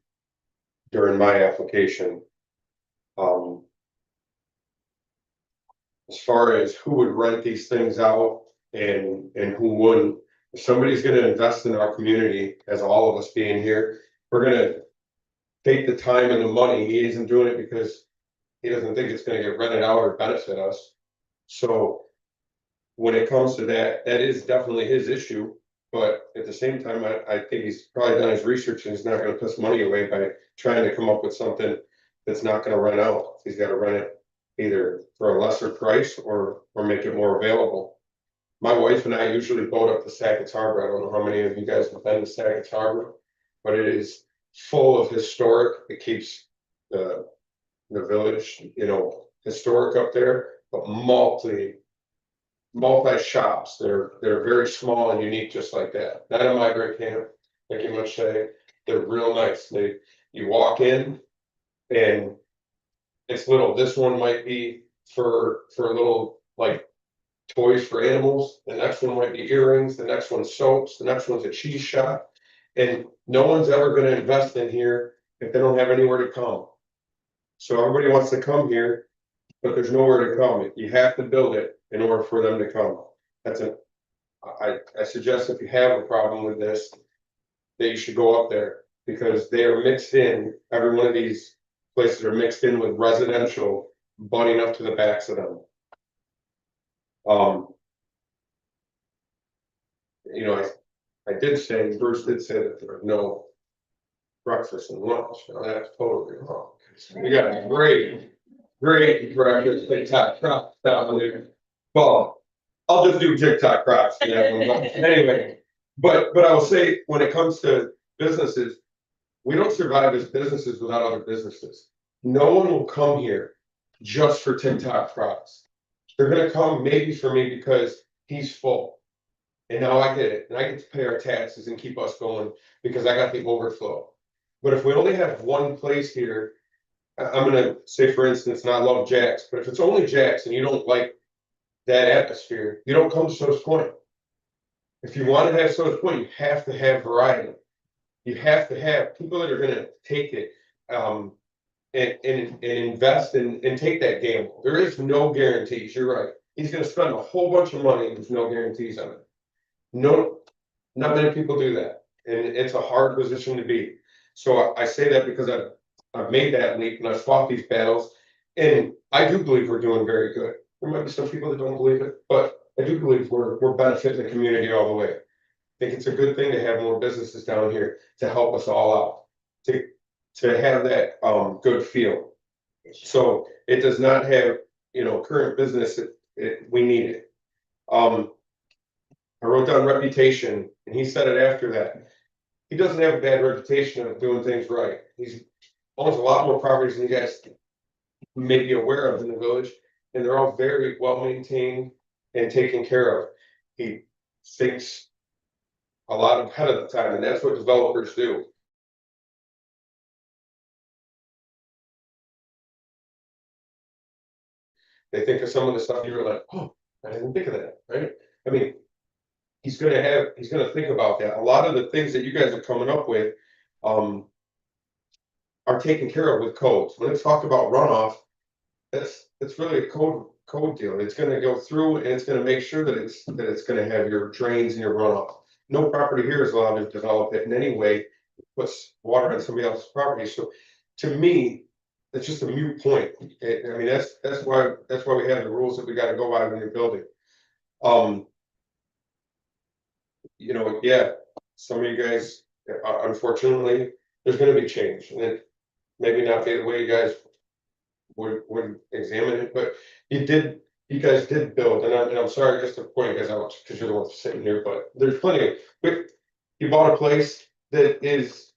during my application. As far as who would rent these things out and who wouldn't, if somebody's gonna invest in our community, as all of us being here, we're gonna take the time and the money. He isn't doing it because he doesn't think it's gonna get rented out or benefit us. So when it comes to that, that is definitely his issue. But at the same time, I think he's probably done his research and he's not gonna piss money away by trying to come up with something that's not gonna rent out. He's gotta rent it either for a lesser price or make it more available. My wife and I usually boat up to Sackett's Harbor. I don't know how many of you guys have been to Sackett's Harbor, but it is full of historic. It keeps the village, historic up there, but multi shops. They're very small and unique, just like that. Not a migrant camp, like you must say. They're real nice. You walk in and it's little. This one might be for a little like toys for animals. The next one might be earrings. The next one's soaps. The next one's a cheese shop. And no one's ever going to invest in here if they don't have anywhere to come. So everybody wants to come here, but there's nowhere to come. You have to build it in order for them to come. I suggest if you have a problem with this, that you should go up there, because they are mixed in. Every one of these places are mixed in with residential butting up to the backs of them. I did say, Bruce did say that there are no breakfast and lunch. Now that's totally wrong. We got a great breakfast TikTok crops down there. Well, I'll just do TikTok crops. Anyway, but I will say, when it comes to businesses, we don't survive as businesses without other businesses. No one will come here just for TikTok crops. They're gonna come maybe for me because he's full. And now I get it, and I get to pay our taxes and keep us going because I got the overflow. But if we only have one place here, I'm gonna say, for instance, not Love Jack's, but if it's only Jack's and you don't like that atmosphere, you don't come to Sodas Point. If you want to have Sodas Point, you have to have variety. You have to have people that are gonna take it and invest and take that gamble. There is no guarantees. You're right. He's gonna spend a whole bunch of money and there's no guarantees on it. No, not many people do that, and it's a hard position to be. So I say that because I've made that leap and I've fought these battles, and I do believe we're doing very good. There might be some people that don't believe it, but I do believe we're benefiting the community all the way. I think it's a good thing to have more businesses down here to help us all out, to have that good feel. So it does not have, current business. We need it. I wrote down reputation, and he said it after that. He doesn't have a bad reputation of doing things right. He's owns a lot more properties than you guys may be aware of in the village, and they're all very well maintained and taken care of. He thinks a lot ahead of the time, and that's what developers do. They think of some of the stuff you're like, oh, I didn't think of that, right? I mean, he's gonna think about that. A lot of the things that you guys are coming up with are taken care of with codes. When it's talked about runoff, that's really a code deal. It's gonna go through and it's gonna make sure that it's gonna have your drains and your runoff. No property here is allowed to develop it in any way, puts water on somebody else's property. So to me, it's just a moot point. I mean, that's why we have the rules that we gotta go by when you're building. Yeah, some of you guys, unfortunately, there's gonna be change, and it maybe not be the way you guys would examine it, but you guys did build, and I'm sorry, just to point you guys out, because you're the ones sitting here, but there's plenty of, but you bought a place that is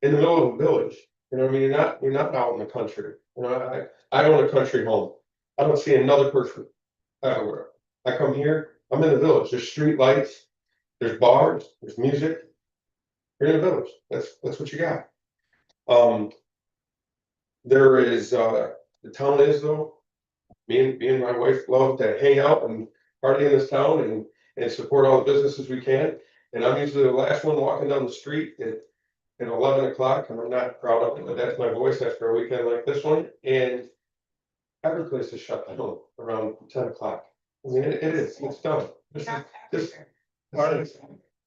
in the middle of a village, you know what I mean, you're not out in the country, you know, I own a country home. I don't see another person everywhere. I come here, I'm in the village, there's street lights, there's bars, there's music. You're in a village, that's what you got. There is, the town is though, me and my wife love to hang out and party in this town and support all the businesses we can. And I'm usually the last one walking down the street at 11 o'clock, and I'm not proud of it, but that's my voice after a weekend like this one. And every place is shut down around 10 o'clock. I mean, it is, it's done.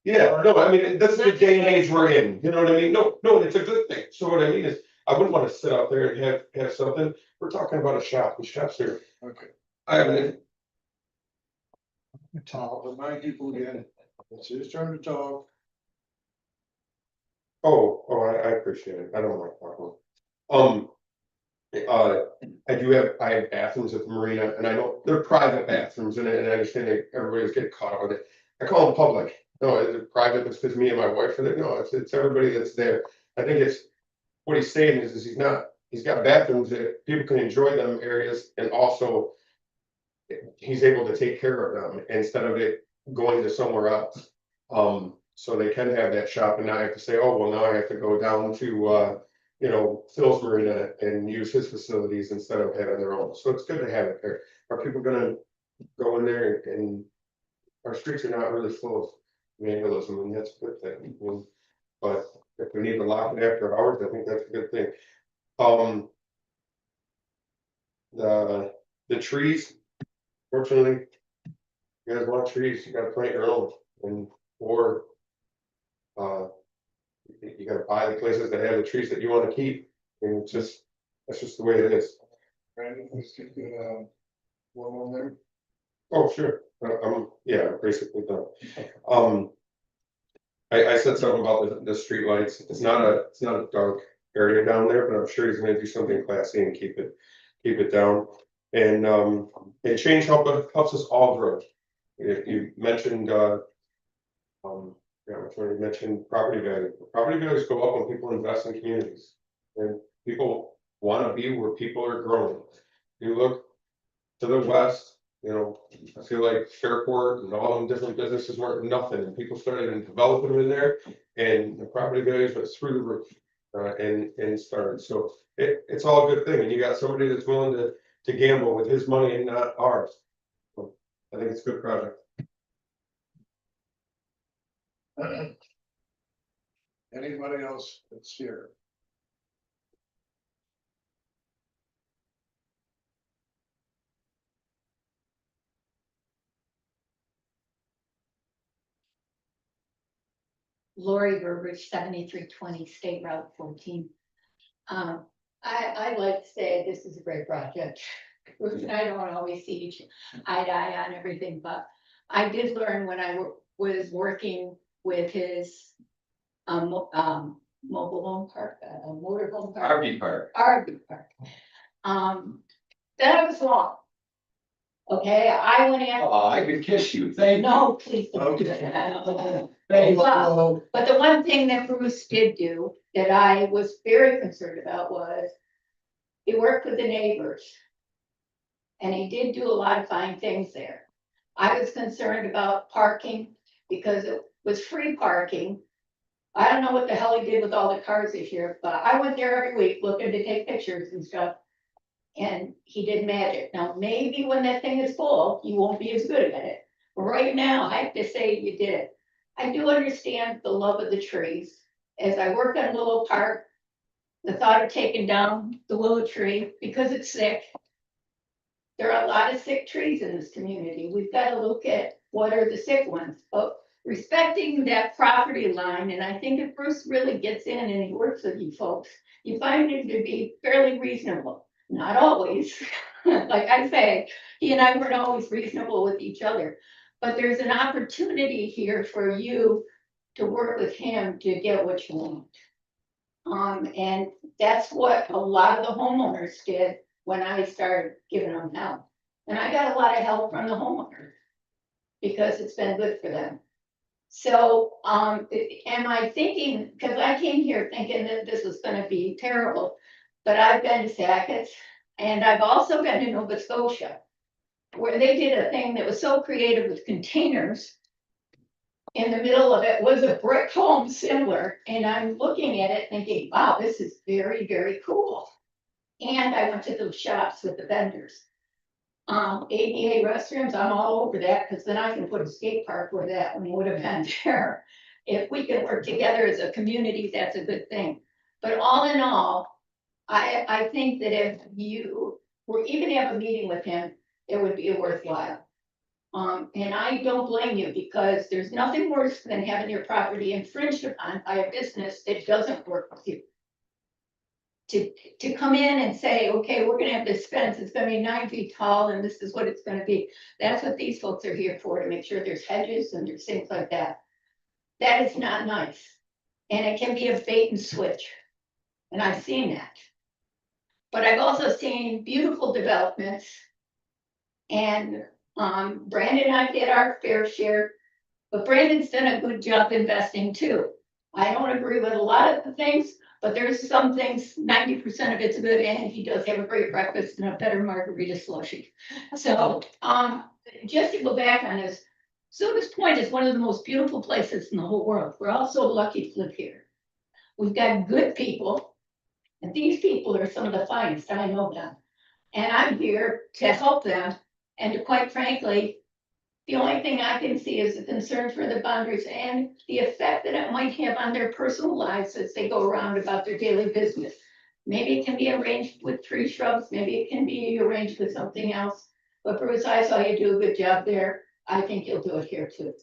Yeah, no, I mean, that's the day and age we're in, you know what I mean? No, it's a good thing. So what I mean is, I wouldn't want to sit out there and have something. We're talking about a shop, the shop's here. Okay. I haven't. Talk, remind people again, it's his turn to talk. I appreciate it. I don't like talking. I have bathrooms at the marina, and I know they're private bathrooms, and I understand that everybody's getting caught up with it. I call them public. No, is it private? It's because me and my wife are there. No, it's everybody that's there. I think it's what he's saying is he's got bathrooms that people can enjoy them areas, and also he's able to take care of them instead of it going to somewhere else. So they can have that shop and not have to say, oh, well, now I have to go down to Phil's Marina and use his facilities instead of having their own. So it's good to have it there. Are people gonna go in there and our streets are not really full of vandalism, and that's a good thing. I mean, but if we need to lock it after hours, I think that's a good thing. The trees, fortunately, you guys want trees, you gotta plant your own, or you gotta buy the places that have the trees that you wanna keep, and that's just the way it is. Brandon, let's get one on there. Oh, sure, yeah, basically done. I said something about the street lights. It's not a dark area down there, but I'm sure he's gonna do something classy and keep it down. And change helps us all grow. If you mentioned you mentioned property value. Property values go up when people invest in communities, and people want to be where people are growing. You look to the west, I feel like Fairport and all them different businesses weren't nothing, and people started developing them in there, and the property values went through the roof, and started. So it's all a good thing, and you got somebody that's willing to gamble with his money and not ours. So I think it's a good project. Anybody else that's here? Lori Burbridge, 7320 State Route 14. I'd like to say this is a great project. Bruce and I don't always see eye to eye on everything, but I did learn when I was working with his mobile home park, motorhome park. RV park. RV park. That was wrong. Okay, I went in. Oh, I could kiss you, thank you. No, please don't do that. But the one thing that Bruce did do that I was very concerned about was he worked with the neighbors. And he did do a lot of fine things there. I was concerned about parking because it was free parking. I don't know what the hell he did with all the cars this year, but I went there every week looking to take pictures and stuff. And he did magic. Now, maybe when that thing is full, you won't be as good at it. But right now, I have to say you did it. I do understand the love of the trees. As I work on Willow Park, the thought of taking down the willow tree because it's sick. There are a lot of sick trees in this community. We've got to look at what are the sick ones. But respecting that property line, and I think if Bruce really gets in and he works with you folks, you find it to be fairly reasonable. Not always, like I say, he and I weren't always reasonable with each other, but there's an opportunity here for you to work with him to get what you want. And that's what a lot of the homeowners did when I started giving them help. And I got a lot of help from the homeowners because it's been good for them. So, am I thinking, because I came here thinking that this was gonna be terrible, but I've been to Sackett and I've also been to Nova Scotia, where they did a thing that was so creative with containers. In the middle of it was a brick home similar, and I'm looking at it thinking, wow, this is very, very cool. And I went to those shops with the vendors. ADA restrooms, I'm all over that, because then I can put a skate park where that one would have been there. If we can work together as a community, that's a good thing. But all in all, I think that if you were even to have a meeting with him, it would be worthwhile. And I don't blame you, because there's nothing worse than having your property infringed upon by a business that doesn't work with you. To come in and say, okay, we're gonna have this fence, it's gonna be 9 feet tall and this is what it's gonna be. That's what these folks are here for, to make sure there's hedges and there's things like that. That is not nice. And it can be a bait and switch. And I've seen that. But I've also seen beautiful developments. And Brandon and I did our fair share, but Brandon's done a good job investing too. I don't agree with a lot of the things, but there's some things, 90% of it's good, and he does have a great breakfast and a better margarita slushy. So, just to go back on this, Silver's Point is one of the most beautiful places in the whole world. We're all so lucky to live here. We've got good people, and these people are some of the finest, I know them. And I'm here to help them, and to, quite frankly, the only thing I can see is the concern for the boundaries and the effect that it might have on their personal lives as they go around about their daily business. Maybe it can be arranged with tree shrubs, maybe it can be arranged with something else. But Bruce, I saw you do a good job there. I think you'll do it here too.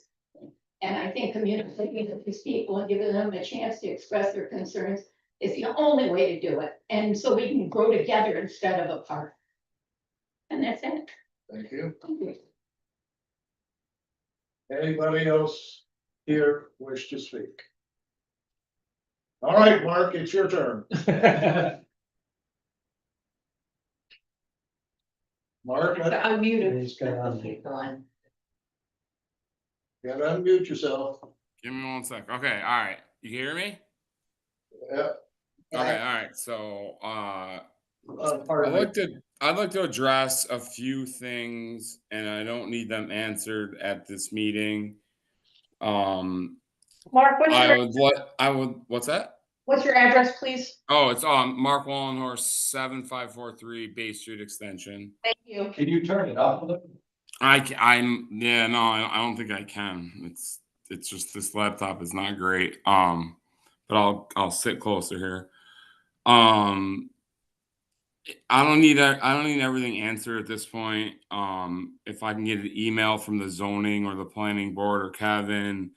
And I think communicating with these people and giving them a chance to express their concerns is the only way to do it. And so we can grow together instead of apart. And that's it. Thank you. Thank you. Anybody else here wish to speak? All right, Mark, it's your turn. Mark, Unmuted. He's got on. gotta unmute yourself. Give me 1 sec. Okay, all right. You hear me? Yeah. Okay, all right. So Pardon me. I'd like to address a few things, and I don't need them answered at this meeting. Mark, what's that? what's your address, please? Oh, it's Mark Wallenhorst, 7543 Bay Street Extension. Thank you. Can you turn it up a little? I don't think I can. It's just this laptop is not great. But I'll sit closer here. I don't need everything answered at this point. If I can get an email from the zoning or the planning board or Kevin,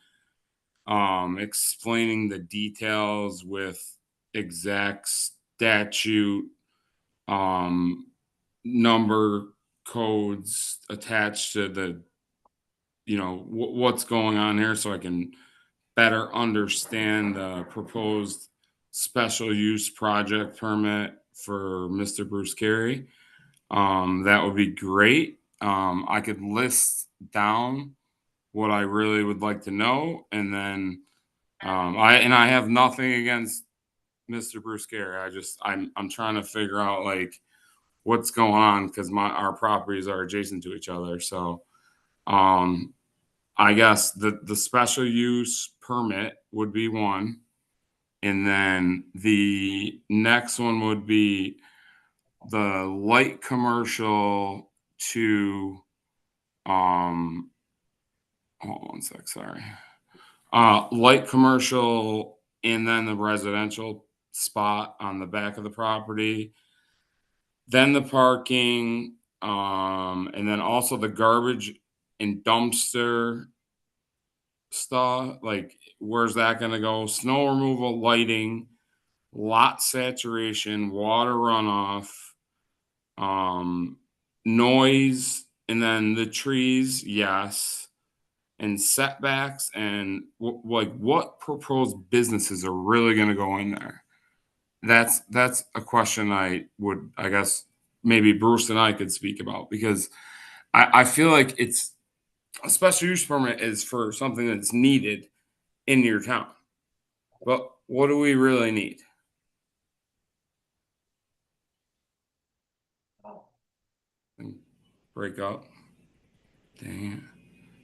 explaining the details with exact statute, number codes attached to the, what's going on here, so I can better understand the proposed special use project permit for Mr. Bruce Carey. That would be great. I could list down what I really would like to know, and then I have nothing against Mr. Bruce Carey. I'm trying to figure out like what's going on, because our properties are adjacent to each other. So I guess the special use permit would be one. And then the next one would be the light commercial to, hold on 1 sec, sorry. Light commercial and then the residential spot on the back of the property. Then the parking, and then also the garbage and dumpster stuff, like where's that going to go? Snow removal, lighting, lot saturation, water runoff, noise, and then the trees, yes, and setbacks, and what proposed businesses are really going to go in there? That's a question I guess maybe Bruce and I could speak about, because I feel like it's a special use permit is for something that's needed in your town. But what do we really need? Break up. Dang it.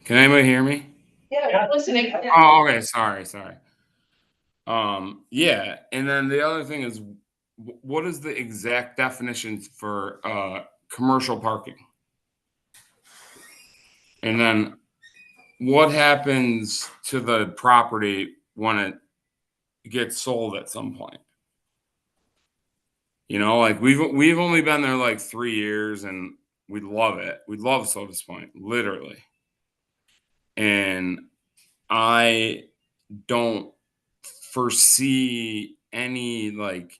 Can anybody hear me? Yeah, listening. Oh, okay. Sorry. Yeah. And then the other thing is, what is the exact definitions for commercial parking? And then what happens to the property when it gets sold at some point? You know, like we've only been there like 3 years, and we love it. We love Sodas Point, literally. And I don't foresee any like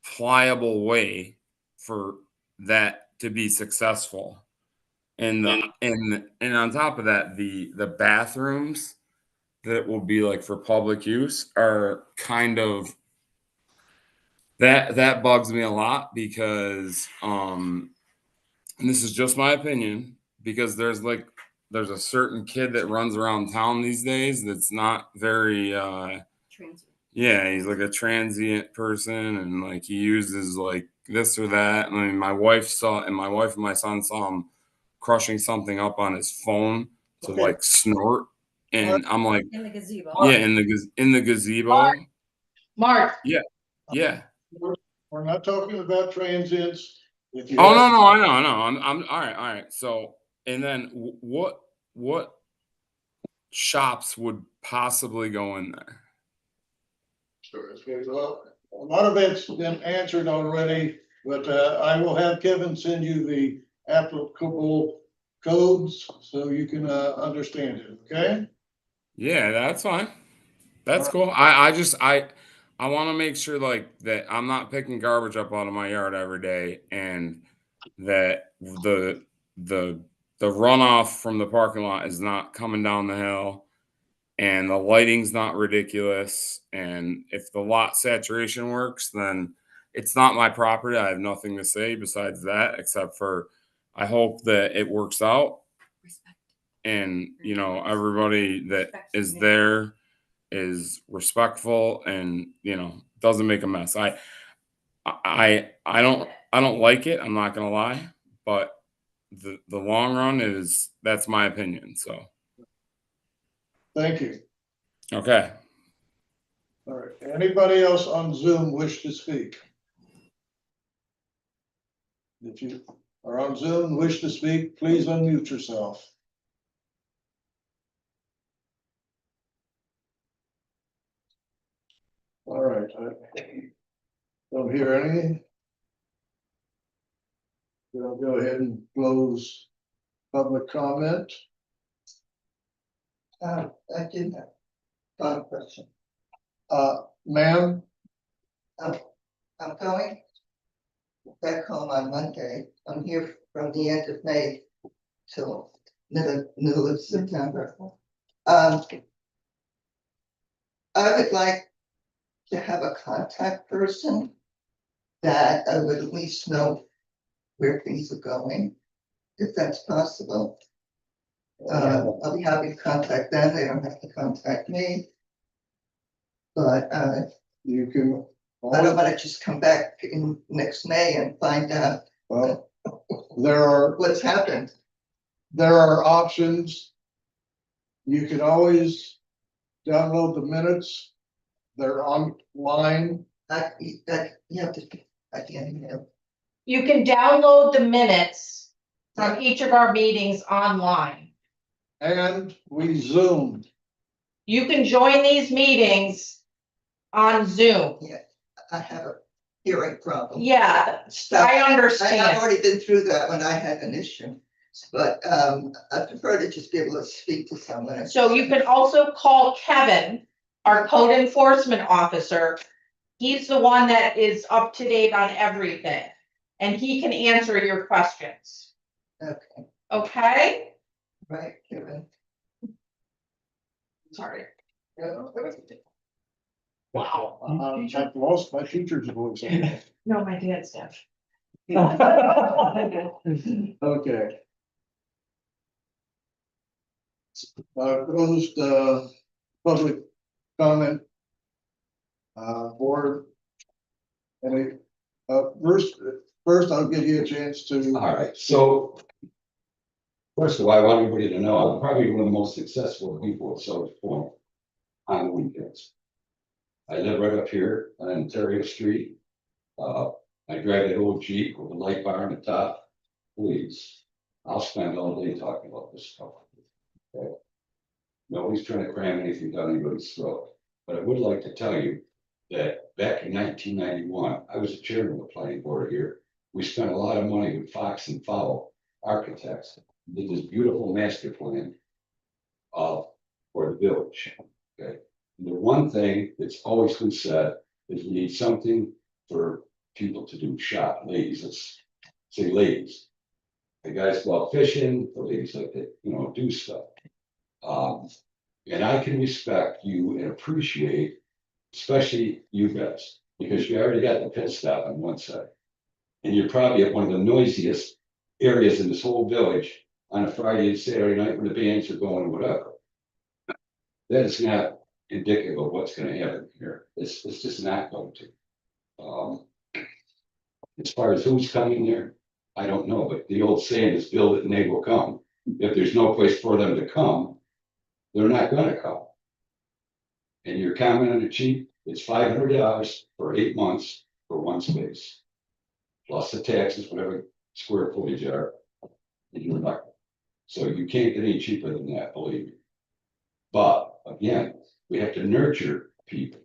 pliable way for that to be successful. And and on top of that, the bathrooms that will be like for public use are kind of that bugs me a lot, because and this is just my opinion, because there's a certain kid that runs around town these days that's not very yeah, he's like a transient person, and like he uses like this or that. I mean, my wife and my son saw him crushing something up on his phone to like snort, and I'm like, In the gazebo. yeah, in the gazebo. Mark. Yeah. We're not talking about transients. If you Oh have- no, I know. I'm all right. So, and then what shops would possibly go in there? Sure, it's good. Well, a lot of it's been answered already, but I will have Kevin send you the applicable codes so you can understand it, okay? Yeah, that's fine. That's cool. I want to make sure like that I'm not picking garbage up out of my yard every day, and that the runoff from the parking lot is not coming down the hill, and the lighting's not ridiculous. And if the lot saturation works, then it's not my property. I have nothing to say besides that, except for I hope that it works out. And, you know, everybody that is there is respectful and, you know, doesn't make a mess. I don't like it. I'm not going to lie, but the long run that's my opinion. So, Thank you. okay. All right, anybody else on Zoom wish to speak? If you are on Zoom and wish to speak, please unmute yourself. All right, I don't hear anything. We'll go ahead and close public comment. I did have one question. Ma'am, I'm going back home on Monday. I'm here from the end of May till middle of September. I would like to have a contact person that I would at least know where things are going, if that's possible. I'll be happy to contact them. They don't have to contact me. But you can. I don't want to just come back in next May and find out Well, there are. what's happened. There are options. You can always download the minutes. They're online. You have to, I can't hear. You can download the minutes from each of our meetings online. And we Zoomed. You can join these meetings on Zoom. Yeah, I have a hearing problem. Yeah, I understand. I've already been through that when I had an issue, but I prefer to just be able to speak to someone. So you can also call Kevin, our code enforcement officer. He's the one that is up to date on everything, and he can answer your questions. Okay. Okay? Right, Kevin. Sorry. Wow. I've lost my teacher's voice. No, my dad's deaf. Okay. Closed, public comment. Board. Any, first I'll give you a chance to. All right, so. First of all, I want everybody to know, I'm probably one of the most successful people at Sellers Point on the weekends. I live right up here on Ontario Street. I drive that old Jeep with a light bar on the top. Please, I'll spend all day talking about this stuff. Okay? Nobody's trying to cram anything down anybody's throat, but I would like to tell you that back in 1991, I was the chairman of the planning board here. We spent a lot of money with Fox and Fowl architects, did this beautiful master plan for the village. Okay, and the one thing that's always been said is we need something for people to do, shop, ladies, let's say ladies. The guys go out fishing, the ladies like to, do stuff. And I can respect you and appreciate, especially you guys, because you already got the pit stop on one side. And you're probably at one of the noisiest areas in this whole village on a Friday and Saturday night when the bands are going, whatever. That is not indicative of what's gonna happen here. It's just not going to. As far as who's coming there, I don't know, but the old saying is build it and they will come. If there's no place for them to come, they're not gonna come. And your comment on the cheap, it's $500 for 8 months for one space. Plus the taxes, whatever square footage are. And you're not. So you can't get any cheaper than that, believe me. But again, we have to nurture people.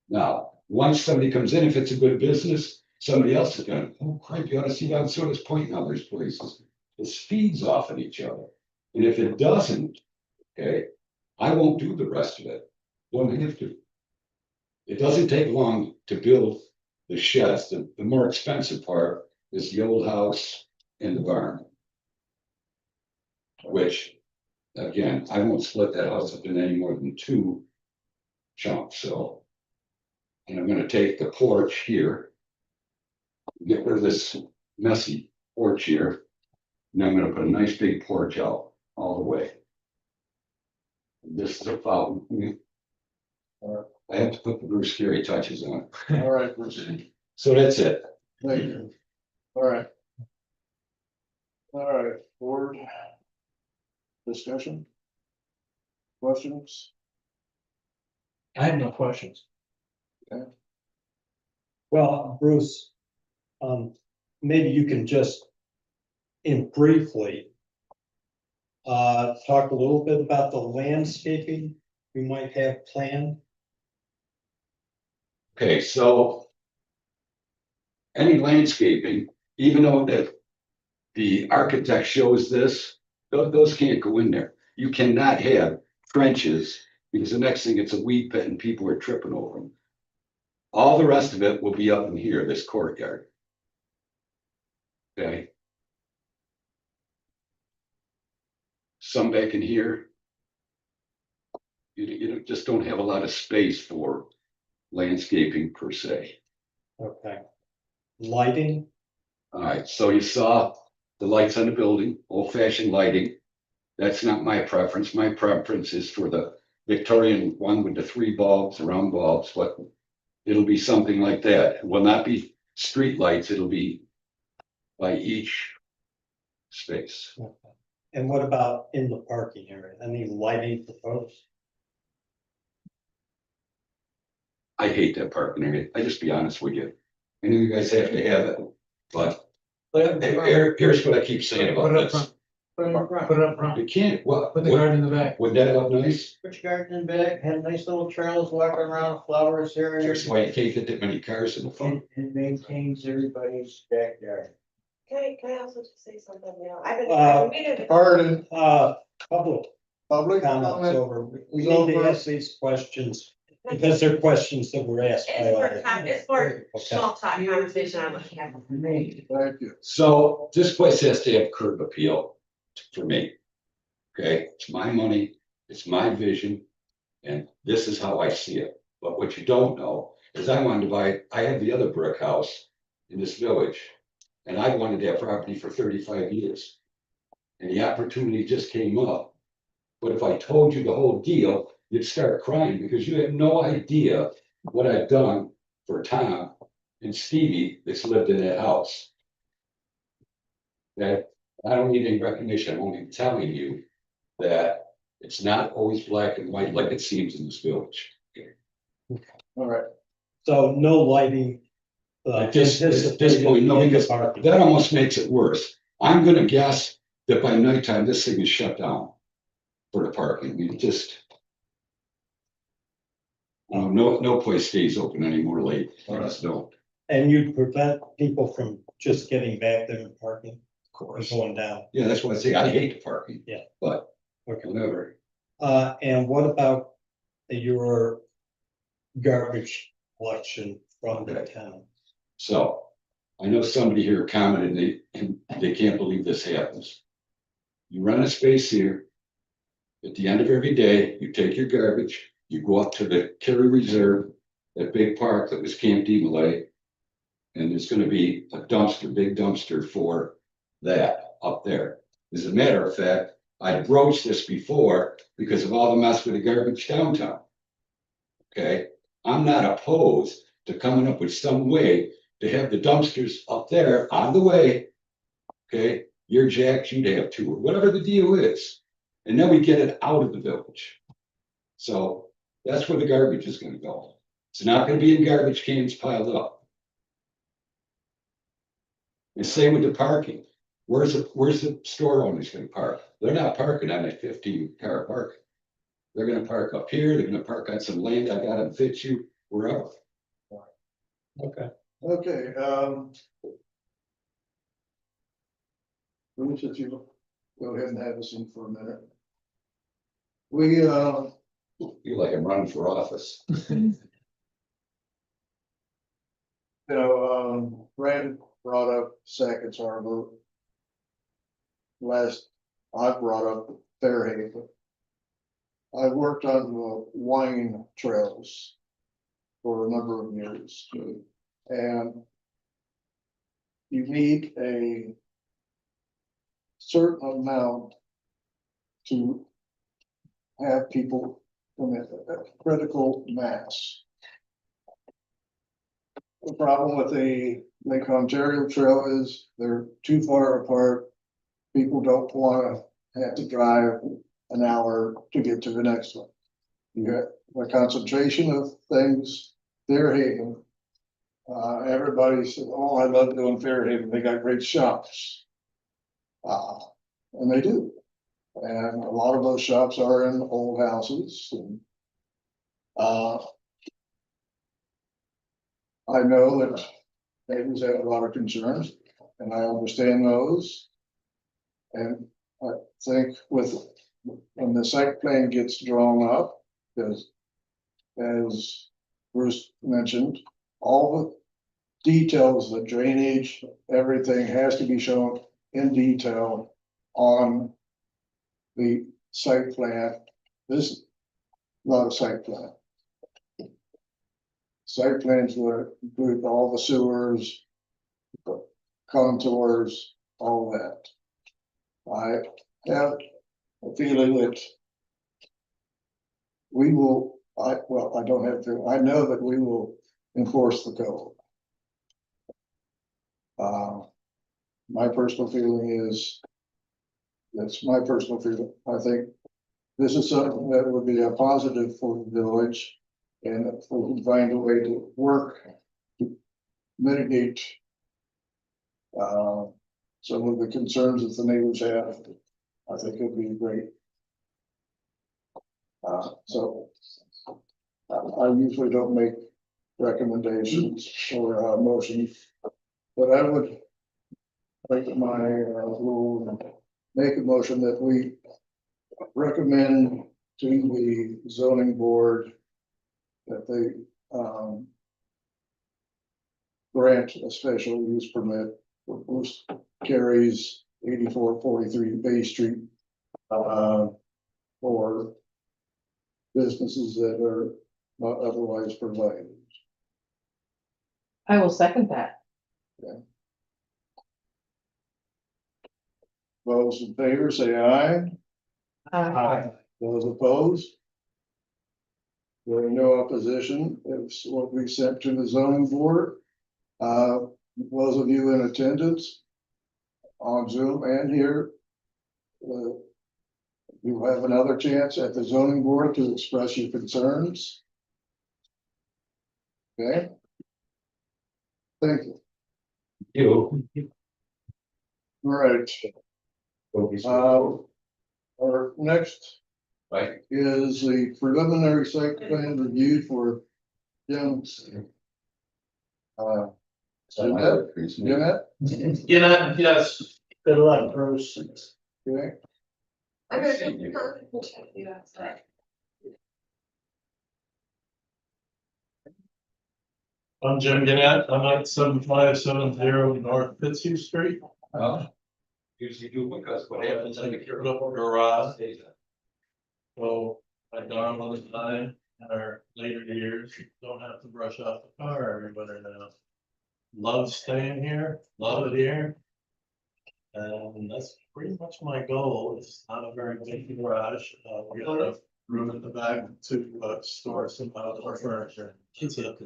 Now, once somebody comes in, if it's a good business, somebody else is gonna, oh crap, you ought to see down Sodas Point and others places. It feeds off of each other. And if it doesn't, okay, I won't do the rest of it. Don't have to. It doesn't take long to build the sheds. The more expensive part is the old house and the barn. Which, again, I won't split that house up in any more than 2 chunks, so. And I'm gonna take the porch here. Get rid of this messy porch here. And I'm gonna put a nice big porch out all the way. This is a fountain. I have to put the Bruce Carey touches on. All right, Bruce. So that's it. Thank you. All right. All right, board. Discussion? Questions? I have no questions. Well, Bruce, maybe you can just, briefly, talk a little bit about the landscaping you might have planned. Okay, so any landscaping, even though that the architect shows this, those can't go in there. You cannot have trenches because the next thing it's a weed pit and people are tripping over them. All the rest of it will be up in here, this courtyard. Okay. Some back in here. You just don't have a lot of space for landscaping per se. Okay. Lighting? All right, so you saw the lights on the building, old-fashioned lighting. That's not my preference. My preference is for the Victorian one with the 3 bulbs, round bulbs, but it'll be something like that. It will not be street lights. It'll be by each space. Okay. And what about in the parking area? Any lighting proposed? I hate that parking area. I just be honest with you. I know you guys have to have it, but here's what I keep saying about this. Put it up front. You can't, what? Put the garden in the back. Would that look nice? Put your garden in back, have nice little trails walking around, flowers here. Here's why you can't get that many cars in the front. And maintains everybody's backyard. Can I also just say something now? I've been. Pardon, public Public comments comment over. We is need to over. ask these questions because they're questions that were asked by It's for Okay. small talk conversation I'm looking at. Thank you. So this place has to have curb appeal for me. Okay, it's my money, it's my vision, and this is how I see it. But what you don't know is I wanted to buy, I have the other brick house in this village. And I wanted that property for 35 years. And the opportunity just came up. But if I told you the whole deal, you'd start crying because you have no idea what I've done for Tom and Stevie that's lived in that house. That I don't need any recognition. I'm only telling you that it's not always black and white like it seems in this village. All right. So no lighting. At this point, no, because that almost makes it worse. I'm gonna guess that by nighttime, this thing is shut down for the parking. I mean, just. No place stays open anymore late. I just don't. And you prevent people from just getting back there and parking, Of course. going down. Yeah, that's why I say I hate the parking. Yeah. But Okay. whatever. And what about your garbage collection from the town? So I know somebody here commented and they can't believe this happens. You rent a space here. At the end of every day, you take your garbage, you go up to the Kerry Reserve, that big park that was Camp Demolay. And there's gonna be a dumpster, big dumpster for that up there. As a matter of fact, I broached this before because of all the mess with the garbage downtown. Okay, I'm not opposed to coming up with some way to have the dumpsters up there on the way. Okay, your Jacks, you'd have two, or whatever the deal is. And then we get it out of the village. So that's where the garbage is gonna go. It's not gonna be in garbage cans piled up. And same with the parking. Where's the store owners gonna park? They're not parking on that 15-car park. They're gonna park up here, they're gonna park on some land I got in Fitzhugh, wherever. Okay. Okay, Bruce, if you go ahead and have us in for a minute. We, Feel like I'm running for office. Brandon brought up Sackett's Harbor. Last, I brought up Fairhaven. I worked on the wine trails for a number of years, and you need a certain amount to have people commit a critical mass. The problem with the Lake Ontario Trail is they're too far apart. People don't wanna have to drive an hour to get to the next one. You got a concentration of things, Fairhaven. Everybody said, oh, I love doing Fairhaven, they got great shops. And they do. And a lot of those shops are in old houses and. I know that neighbors have a lot of concerns and I understand those. And I think when the site plan gets drawn up, because as Bruce mentioned, all the details, the drainage, everything has to be shown in detail on the site plan. This is not a site plan. Site plans would include all the sewers, the contours, all that. I have a feeling that we will, I don't have to, I know that we will enforce the code. My personal feeling is, that's my personal feeling, I think this is something that would be a positive for the village. And if we can find a way to work to mitigate some of the concerns that the neighbors have, I think it'd be great. So I usually don't make recommendations or motions, but I would like my rule and make a motion that we recommend to the zoning board that they grant a special use permit for Bruce Carey's 8443 Bay Street for businesses that are not otherwise provided. I will second that. Those in favor, say aye. Aye. Those opposed? There are no opposition, it's what we sent to the zoning board. Those of you in attendance on Zoom and here, you have another chance at the zoning board to express your concerns. Okay? Thank you. All right. Our next is the preliminary site plan review for Jim's. Jeanette? Jeanette, yes. Good luck, Bruce. Okay. I'm Jim Gannett. I'm at 7570 North Fitzhugh Street. Usually do because what happens in the Garage. So my dog all the time in our later years, don't have to brush off the car every winter now. Love staying here, love it here. And that's pretty much my goal. It's not a very big garage. We got a room in the back to store some outdoor furniture. That's it.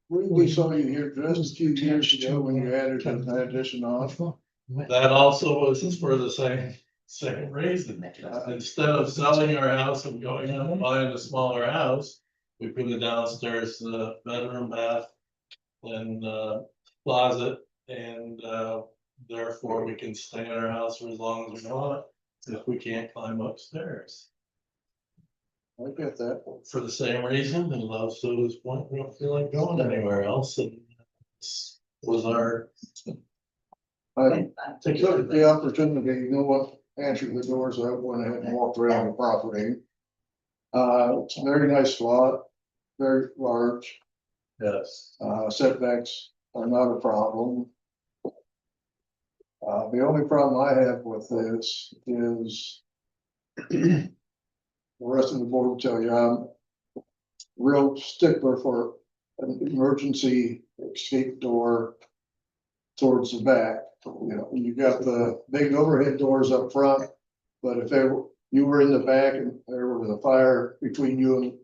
We saw you here just a few years ago when you added an addition on. That also was for the same reason. Instead of selling our house and going out and buying a smaller house, we put it downstairs, the bedroom, bath, and closet, and therefore we can stay in our house for as long as we want if we can't climb upstairs. I get that. For the same reason, and love to this point, we don't feel like going anywhere else, and this was our. I took the opportunity, you know what, answered the doors, I went ahead and walked around the property. It's a very nice lot, very large. Yes. Setbacks are not a problem. The only problem I have with this is the rest of the board will tell you, I'm real stickler for an emergency escape door towards the back. You know, you got the big overhead doors up front, but if you were in the back and there was a fire between you and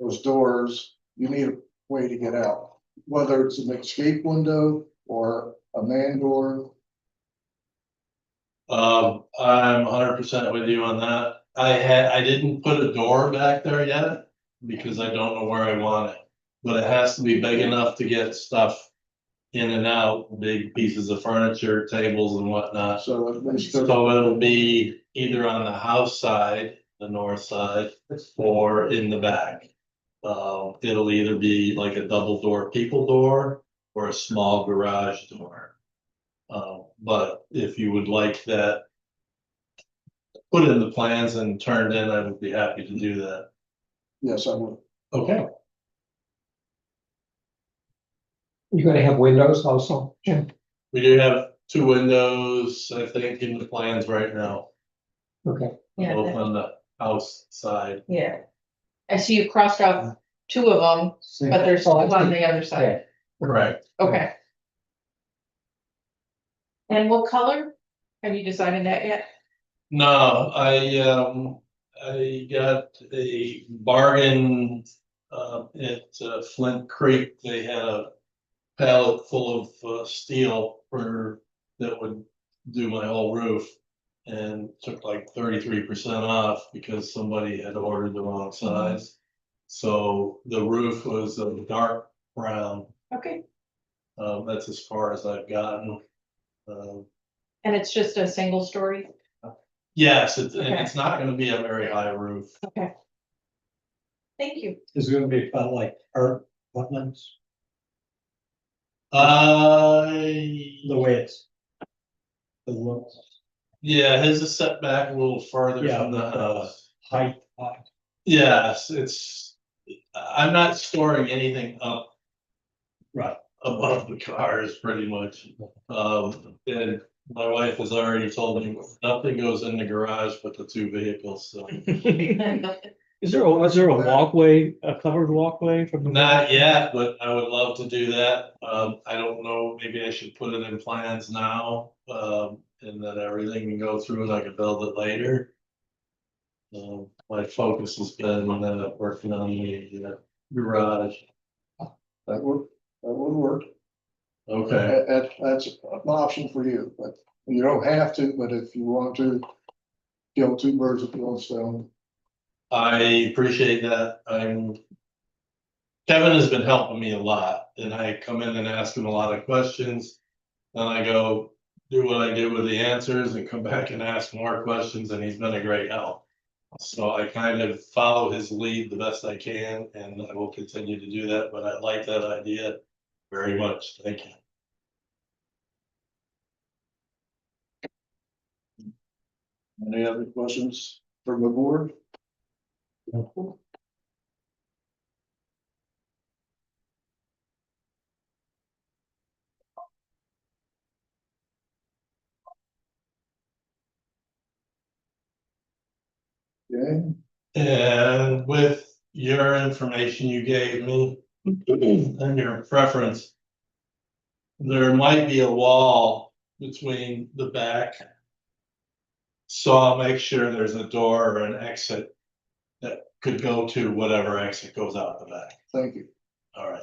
those doors, you need a way to get out, whether it's an escape window or a man door. I'm 100% with you on that. I didn't put a door back there yet because I don't know where I want it, but it has to be big enough to get stuff in and out, big pieces of furniture, tables and whatnot. So it'll be either on the house side, the north side, or in the back. It'll either be like a double door people door or a small garage door. But if you would like that put in the plans and turned in, I would be happy to do that. Yes, I would. Okay. You gonna have windows also, Jim? We do have 2 windows, I think, in the plans right now. Okay. Yeah. Both on the house side. Yeah. I see you crossed off 2 of them, but there's 2 on the other side. Right. Okay. And what color? Have you decided that yet? No, I got a bargain at Flint Creek. They had a pallet full of steel that would do my whole roof, and took like 33% off because somebody had ordered the wrong size. So the roof was a dark brown. Okay. That's as far as I've gotten. And it's just a single story? Yes, and it's not gonna be a very high roof. Okay. Thank you. Is it gonna be about like art wetlands? The way it's. The look. Yeah, his is set back a little further Yeah, from the but, house. height. Yes, I'm not storing anything up. Right. Above the cars, pretty much. And my wife has already told me nothing goes in the garage but the 2 vehicles, so. Is there a walkway, a covered walkway from the? Not yet, but I would love to do that. I don't know, maybe I should put it in plans now, and then everything can go through and I can build it later. My focus has been working on the garage. That would work. Okay, That's an option for you, but you don't have to, but if you want to kill two birds with one stone. I appreciate that. Kevin has been helping me a lot, and I come in and ask him a lot of questions. Then I go do what I do with the answers and come back and ask more questions, and he's been a great help. So I kind of follow his lead the best I can, and I will continue to do that, but I like that idea very much. Thank you. Any other questions from the board? Okay, And with your information you gave me and your preference, there might be a wall between the back. So I'll make sure there's a door or an exit that could go to whatever exit goes out the back. thank you. All right.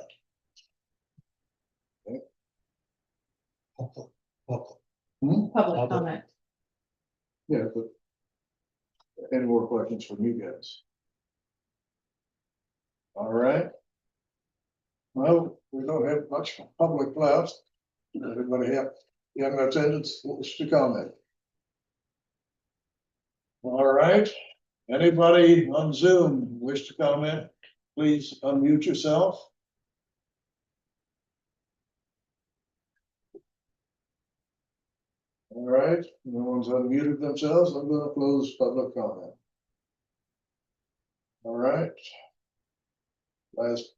Public comment. Yeah, but any more questions from you guys? All right. Well, we don't have much public left. Everybody have an attendance wish to comment? All right, anybody on Zoom wish to comment? Please unmute yourself. All right, no one's unmuted themselves. I'm gonna close public comment. All right. Last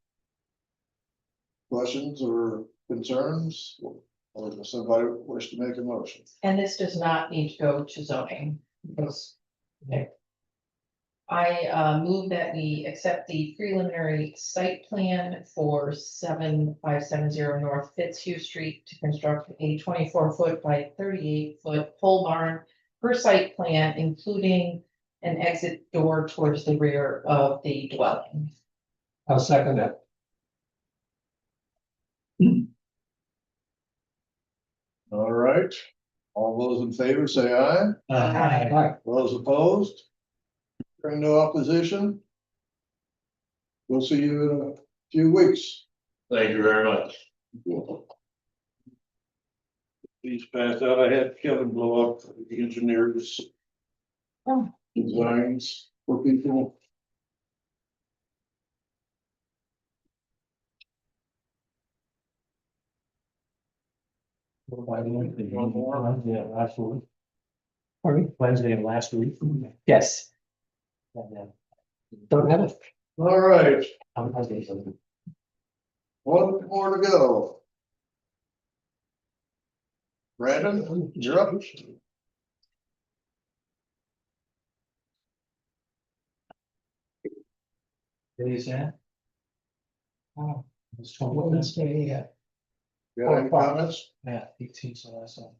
questions or concerns, or does somebody wish to make a motion? And this does not need to go to zoning. Because, okay. I move that we accept the preliminary site plan for 7570 North Fitzhugh Street to construct a 24-foot by 38-foot pole barn per site plan, including an exit door towards the rear of the dwelling. I'll second that. All right, all those in favor say aye. Aye. Those opposed? Hearing no opposition? We'll see you in a few weeks. Thank you very much. These passed out. I had Kevin blow up the engineers' designs for people. Yeah, last week. Pardon? Wednesday of last week. Yes. Don't have it. All right, I'm husband something. one more to go. Brandon, you're up. Is that? Oh, it's Wednesday, yeah. Got any comments? Yeah, 18, so that's all.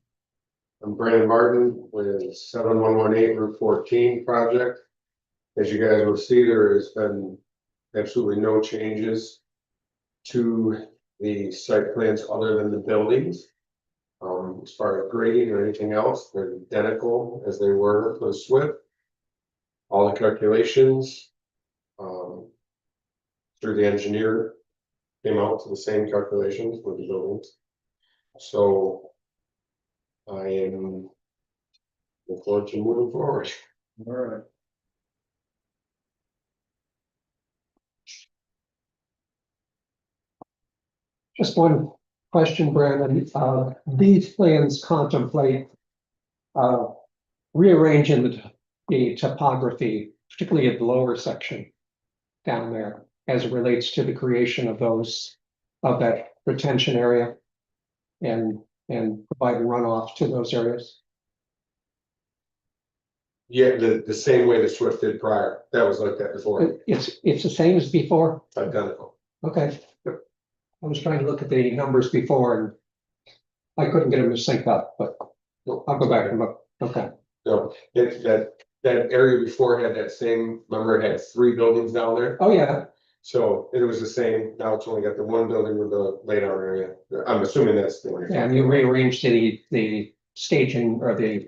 I'm Brandon Martin with 7118 Route 14 project. As you guys will see, there has been absolutely no changes to the site plans other than the buildings. As far as grading or anything else, they're identical as they were for the SWIP. All the calculations through the engineer came out to the same calculations for the buildings. So I am looking forward to moving forward. All right. Just one question, Brandon. These plans contemplate rearranging the topography, particularly at the lower section down there, as it relates to the creation of that retention area and providing runoff to those areas. Yeah, the same way the Swift did prior. That was like that before, It's the same as before? identical. Okay. I was trying to look at the numbers before and I couldn't get them to sync up, but I'll go back and look. Okay. No, that area before had that same, remember it had 3 buildings down there? Oh, yeah. So it was the same, now it's only got the 1 building with the laydown area. I'm assuming that's the one. Yeah, and you rearranged the staging or the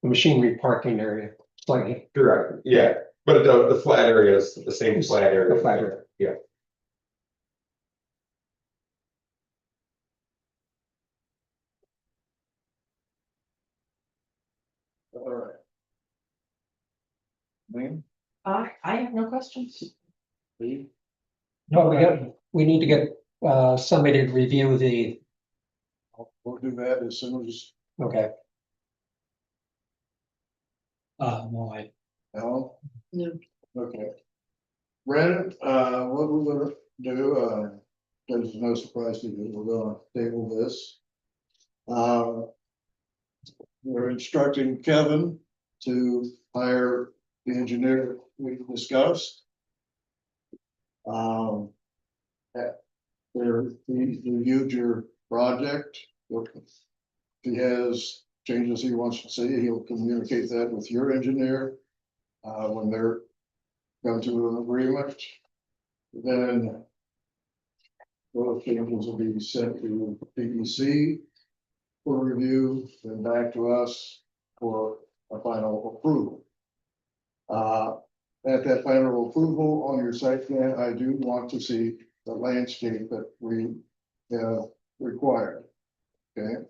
machinery parking area slightly. Correct, yeah, but the flat area is the same flat area. The flat area. Yeah. All right. Ma'am? I have no questions. Lee? No, we need to get somebody to review the, We'll do that as soon as, okay. No, Alan? No. Okay. Brandon, what we're gonna do, there's no surprise to you, we're gonna table this. We're instructing Kevin to hire the engineer we discussed. He reviewed your project. If he has changes he wants to see, he'll communicate that with your engineer. When they're come to an agreement, then those changes will be sent to PEC for review, then back to us for a final approval. At that final approval on your site plan, I do want to see the landscape that we have required. Okay,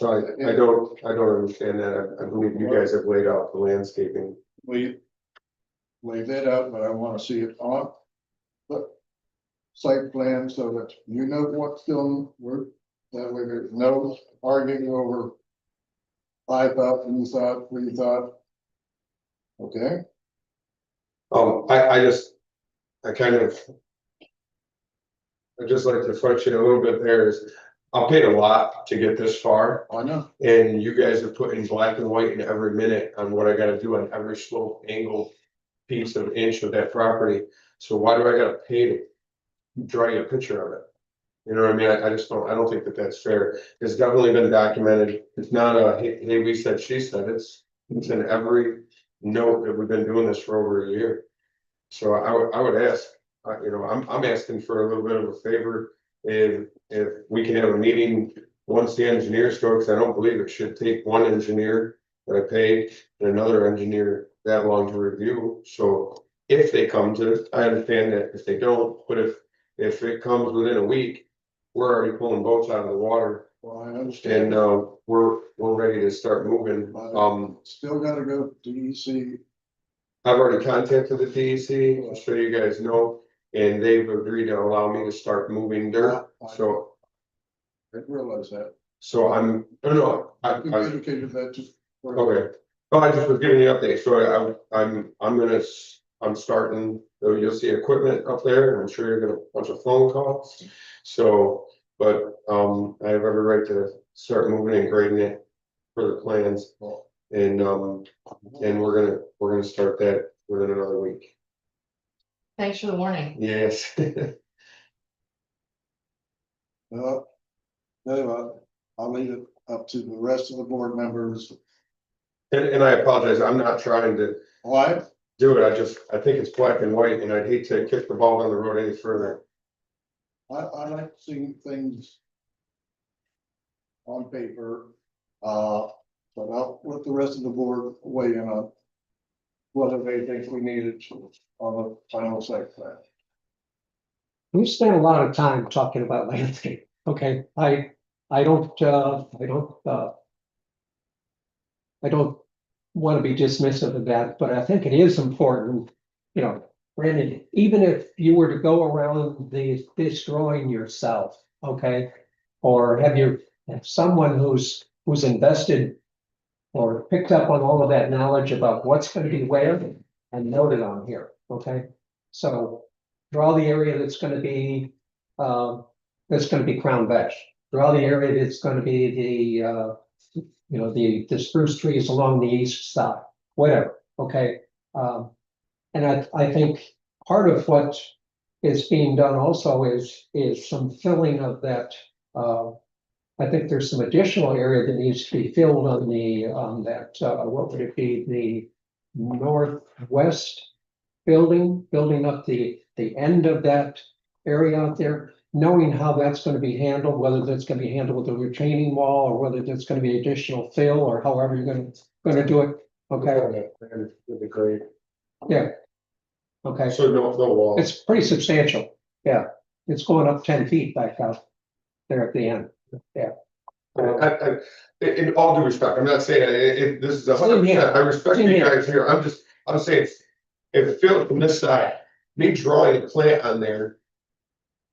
So I don't understand that. I believe you guys have laid out the landscaping. we laid that out, but I want to see it on the site plan so that you know what's still work. That way there's no arguing over 5,000, you thought, 3,000. Okay, I just like to fudge it a little bit there is, I paid a lot to get this far. I know. And you guys are putting black and white in every minute on what I gotta do on every slope, angle, piece of inch of that property. So why do I gotta pay to draw you a picture of it? You know what I mean? I don't think that that's fair. It's definitely been documented. It's not a, hey, we said, she said, it's in every note that we've been doing this for over a year. So I would ask, I'm asking for a little bit of a favor. If we can have a meeting once the engineers go, because I don't believe it should take one engineer that I pay and another engineer that long to review. So if they come to it, I understand that if they don't, but if it comes within a week, we're already pulling boats out of the water. Well, I understand. And we're ready to start moving. Still gotta go to DEC. I've already contacted the DEC, so you guys know, and they've agreed to allow me to start moving dirt, so. I realize that. So I Communicated that to. okay, well, I just was giving you an update, so I'm starting, so you'll see equipment up there, and I'm sure you're gonna a bunch of phone calls. So, but, I have every right to start moving and grading it for the plans. And we're gonna start that within another week. Thanks for the warning. Yes. Well, I'll leave it up to the rest of the board members. And I apologize, I'm not trying to Why? do it, I think it's black and white, and I'd hate to kick the ball down the road any further. I like seeing things on paper, but I'll let the rest of the board weigh in on whether they think we needed on the final site plan. We spent a lot of time talking about landscape. Okay, I don't want to be dismissive of that, but I think it is important, Brandon, even if you were to go around this drawing yourself, okay? Or have someone who's invested or picked up on all of that knowledge about what's going to be where and noted on here, okay? So draw the area that's going to be Crown Vetch, Draw the area that's gonna be the spruce trees along the east side, whatever, okay? And I think part of what is being done also is some filling of that. I think there's some additional area that needs to be filled on that, what would it be, the northwest building up the end of that area out there, knowing how that's gonna be handled, whether that's gonna be handled with a retaining wall or whether that's gonna be additional fill or however you're gonna do it, okay? Would be great. Yeah. Okay, So no wall. it's pretty substantial, yeah, it's going up 10 feet back out there at the end, yeah. In all due respect, I'm not saying this is 100%, I respect you guys here, I'm saying. If it feels from this side, me drawing a plant on there.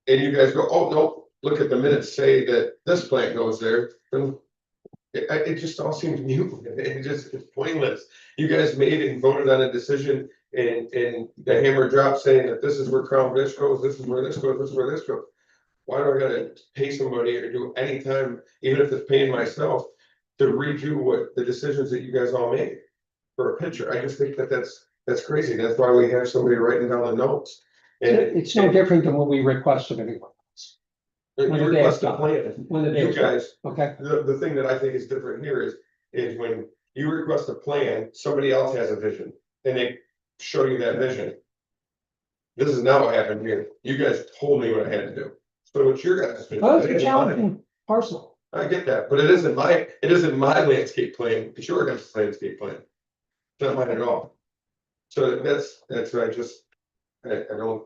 And you guys go, oh, no, look at the minutes say that this plant goes there, then. It just all seems new, it's pointless. You guys made and voted on a decision and the hammer dropped saying that this is where Crown Vish goes, this is where this goes, this is where this goes. Why do I gotta pay somebody or do any time, even if it's paying myself, to redo what the decisions that you guys all made for a picture? I just think that that's crazy. That's why we have somebody writing down the notes. And It's no different than what we requested anyway. you When did they request a stop? plan. When did they You stop? guys, Okay, the thing that I think is different here is when you request a plan, somebody else has a vision and they show you that vision. This is not what happened here. You guys told me what I had to do. So it's your guys' vision. well, it's It a isn't mine. challenging parcel. I get that, but it isn't my landscape plan. It's your guys' landscape plan. It's not mine at all. So that's what I don't.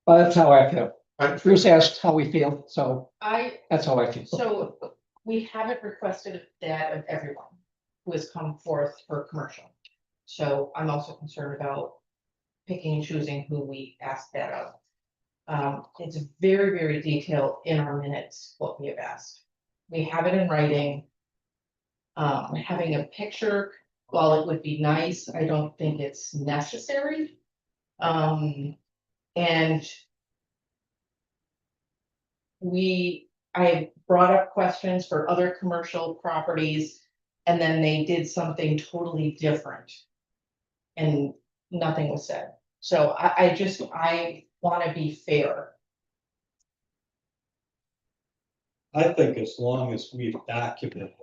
Well, that's how I feel. I- Bruce asked how we feel, so I, that's how I feel. so we haven't requested that of everyone who has come forth for commercial. So I'm also concerned about picking and choosing who we ask that of. It's very, very detailed in our minutes, what we have asked. We have it in writing. Having a picture, while it would be nice, I don't think it's necessary. And I brought up questions for other commercial properties, and then they did something totally different. And nothing was said. So I wanna be fair. I think as long as we've documented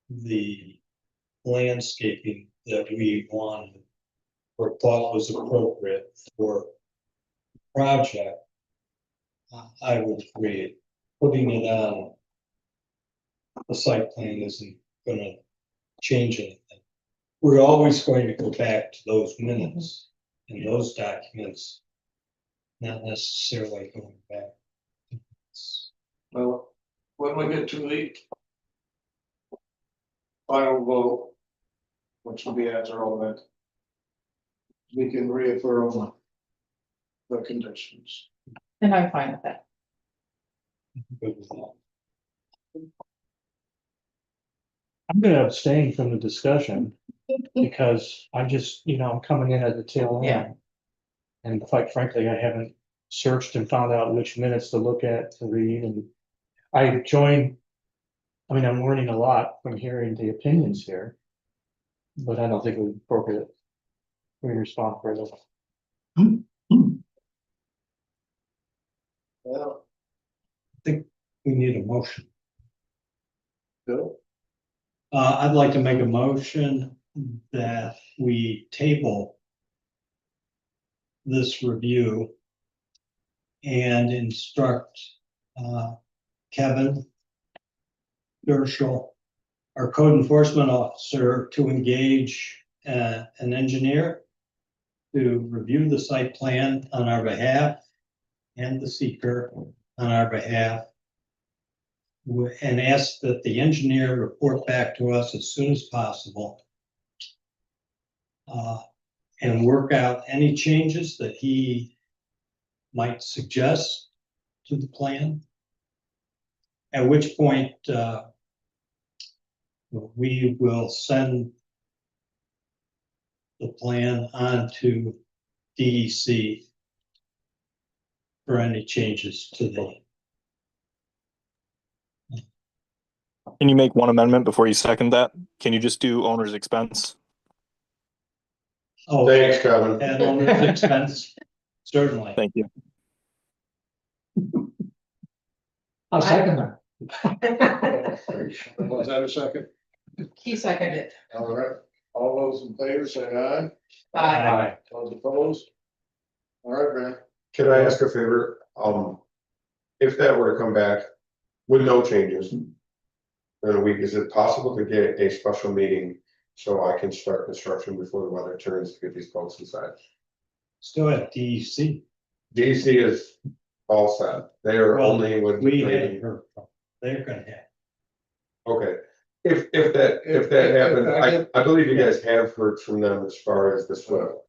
the landscaping that we wanted or thought was appropriate for the project, I would agree. Putting it on the site plan isn't gonna change anything. We're always going to go back to those minutes and those documents, not necessarily going back. Well, when we get to the final vote, which will be after all that, we can reaffirm the conditions. And I'm fine with that. Good with that. I'm gonna abstain from the discussion because I just, I'm coming in at the tail Yeah. end. And quite frankly, I haven't searched and found out which minutes to look at, to read, and I'm learning a lot from hearing the opinions here. But I don't think it was appropriate. We respond for this. Well, I think we need a motion. Bill, I'd like to make a motion that we table this review and instruct Kevin Derschel, our code enforcement officer, to engage an engineer to review the site plan on our behalf and the seeker on our behalf, and ask that the engineer report back to us as soon as possible and work out any changes that he might suggest to the plan. At which point, we will send the plan on to DEC for any changes to the. Can you make one amendment before you second that? Can you just do owner's expense? Oh, Thanks, Kevin. and owner's expense, certainly. Thank you. I'll second that. Was that a second? He seconded. All right, all those in favor say aye. Aye. Those opposed? All right, man. Can I ask a favor? If that were to come back with no changes in a week, is it possible to get a special meeting so I can start construction before the weather turns to get these boats inside? Still at DEC. DC is all set. They are Well, only with. We haven't heard from, they're gonna have. Okay, if that happens, I believe you guys have heard from them as far as this will.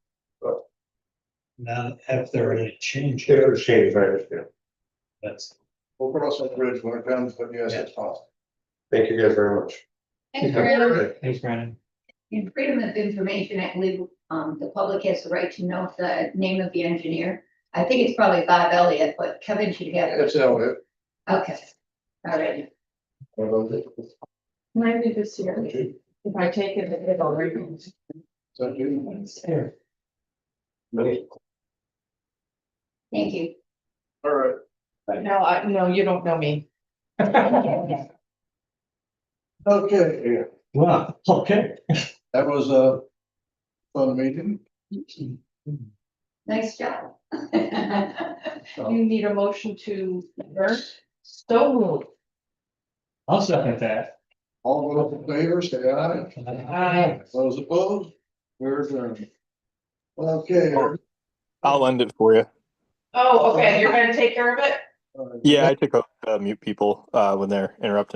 Now, if there are any changes. If there's changes, I understand. That's. We'll cross that bridge when it comes, but yes, it's possible. Thank you guys very much. Thanks, Brandon. Thanks, Brandon. In freedom of information, I believe, the public has the right to know the name of the engineer. I think it's probably Bob Elliott, but Kevin should have it. It's Elliot. Okay, all right. Can I do this here? If I take it, it'll read. So you. Here. Thank you. All right. No, you don't know me. Okay, Wow, okay. that was a fun meeting. Nice job. You need a motion to adjourn? So moved. I'll second that. All those in favor, say aye. Aye. Those opposed, we're adjourned. Okay. I'll end it for you. Oh, okay, you're gonna take care of it? Yeah, I took out mute people when they're interrupting.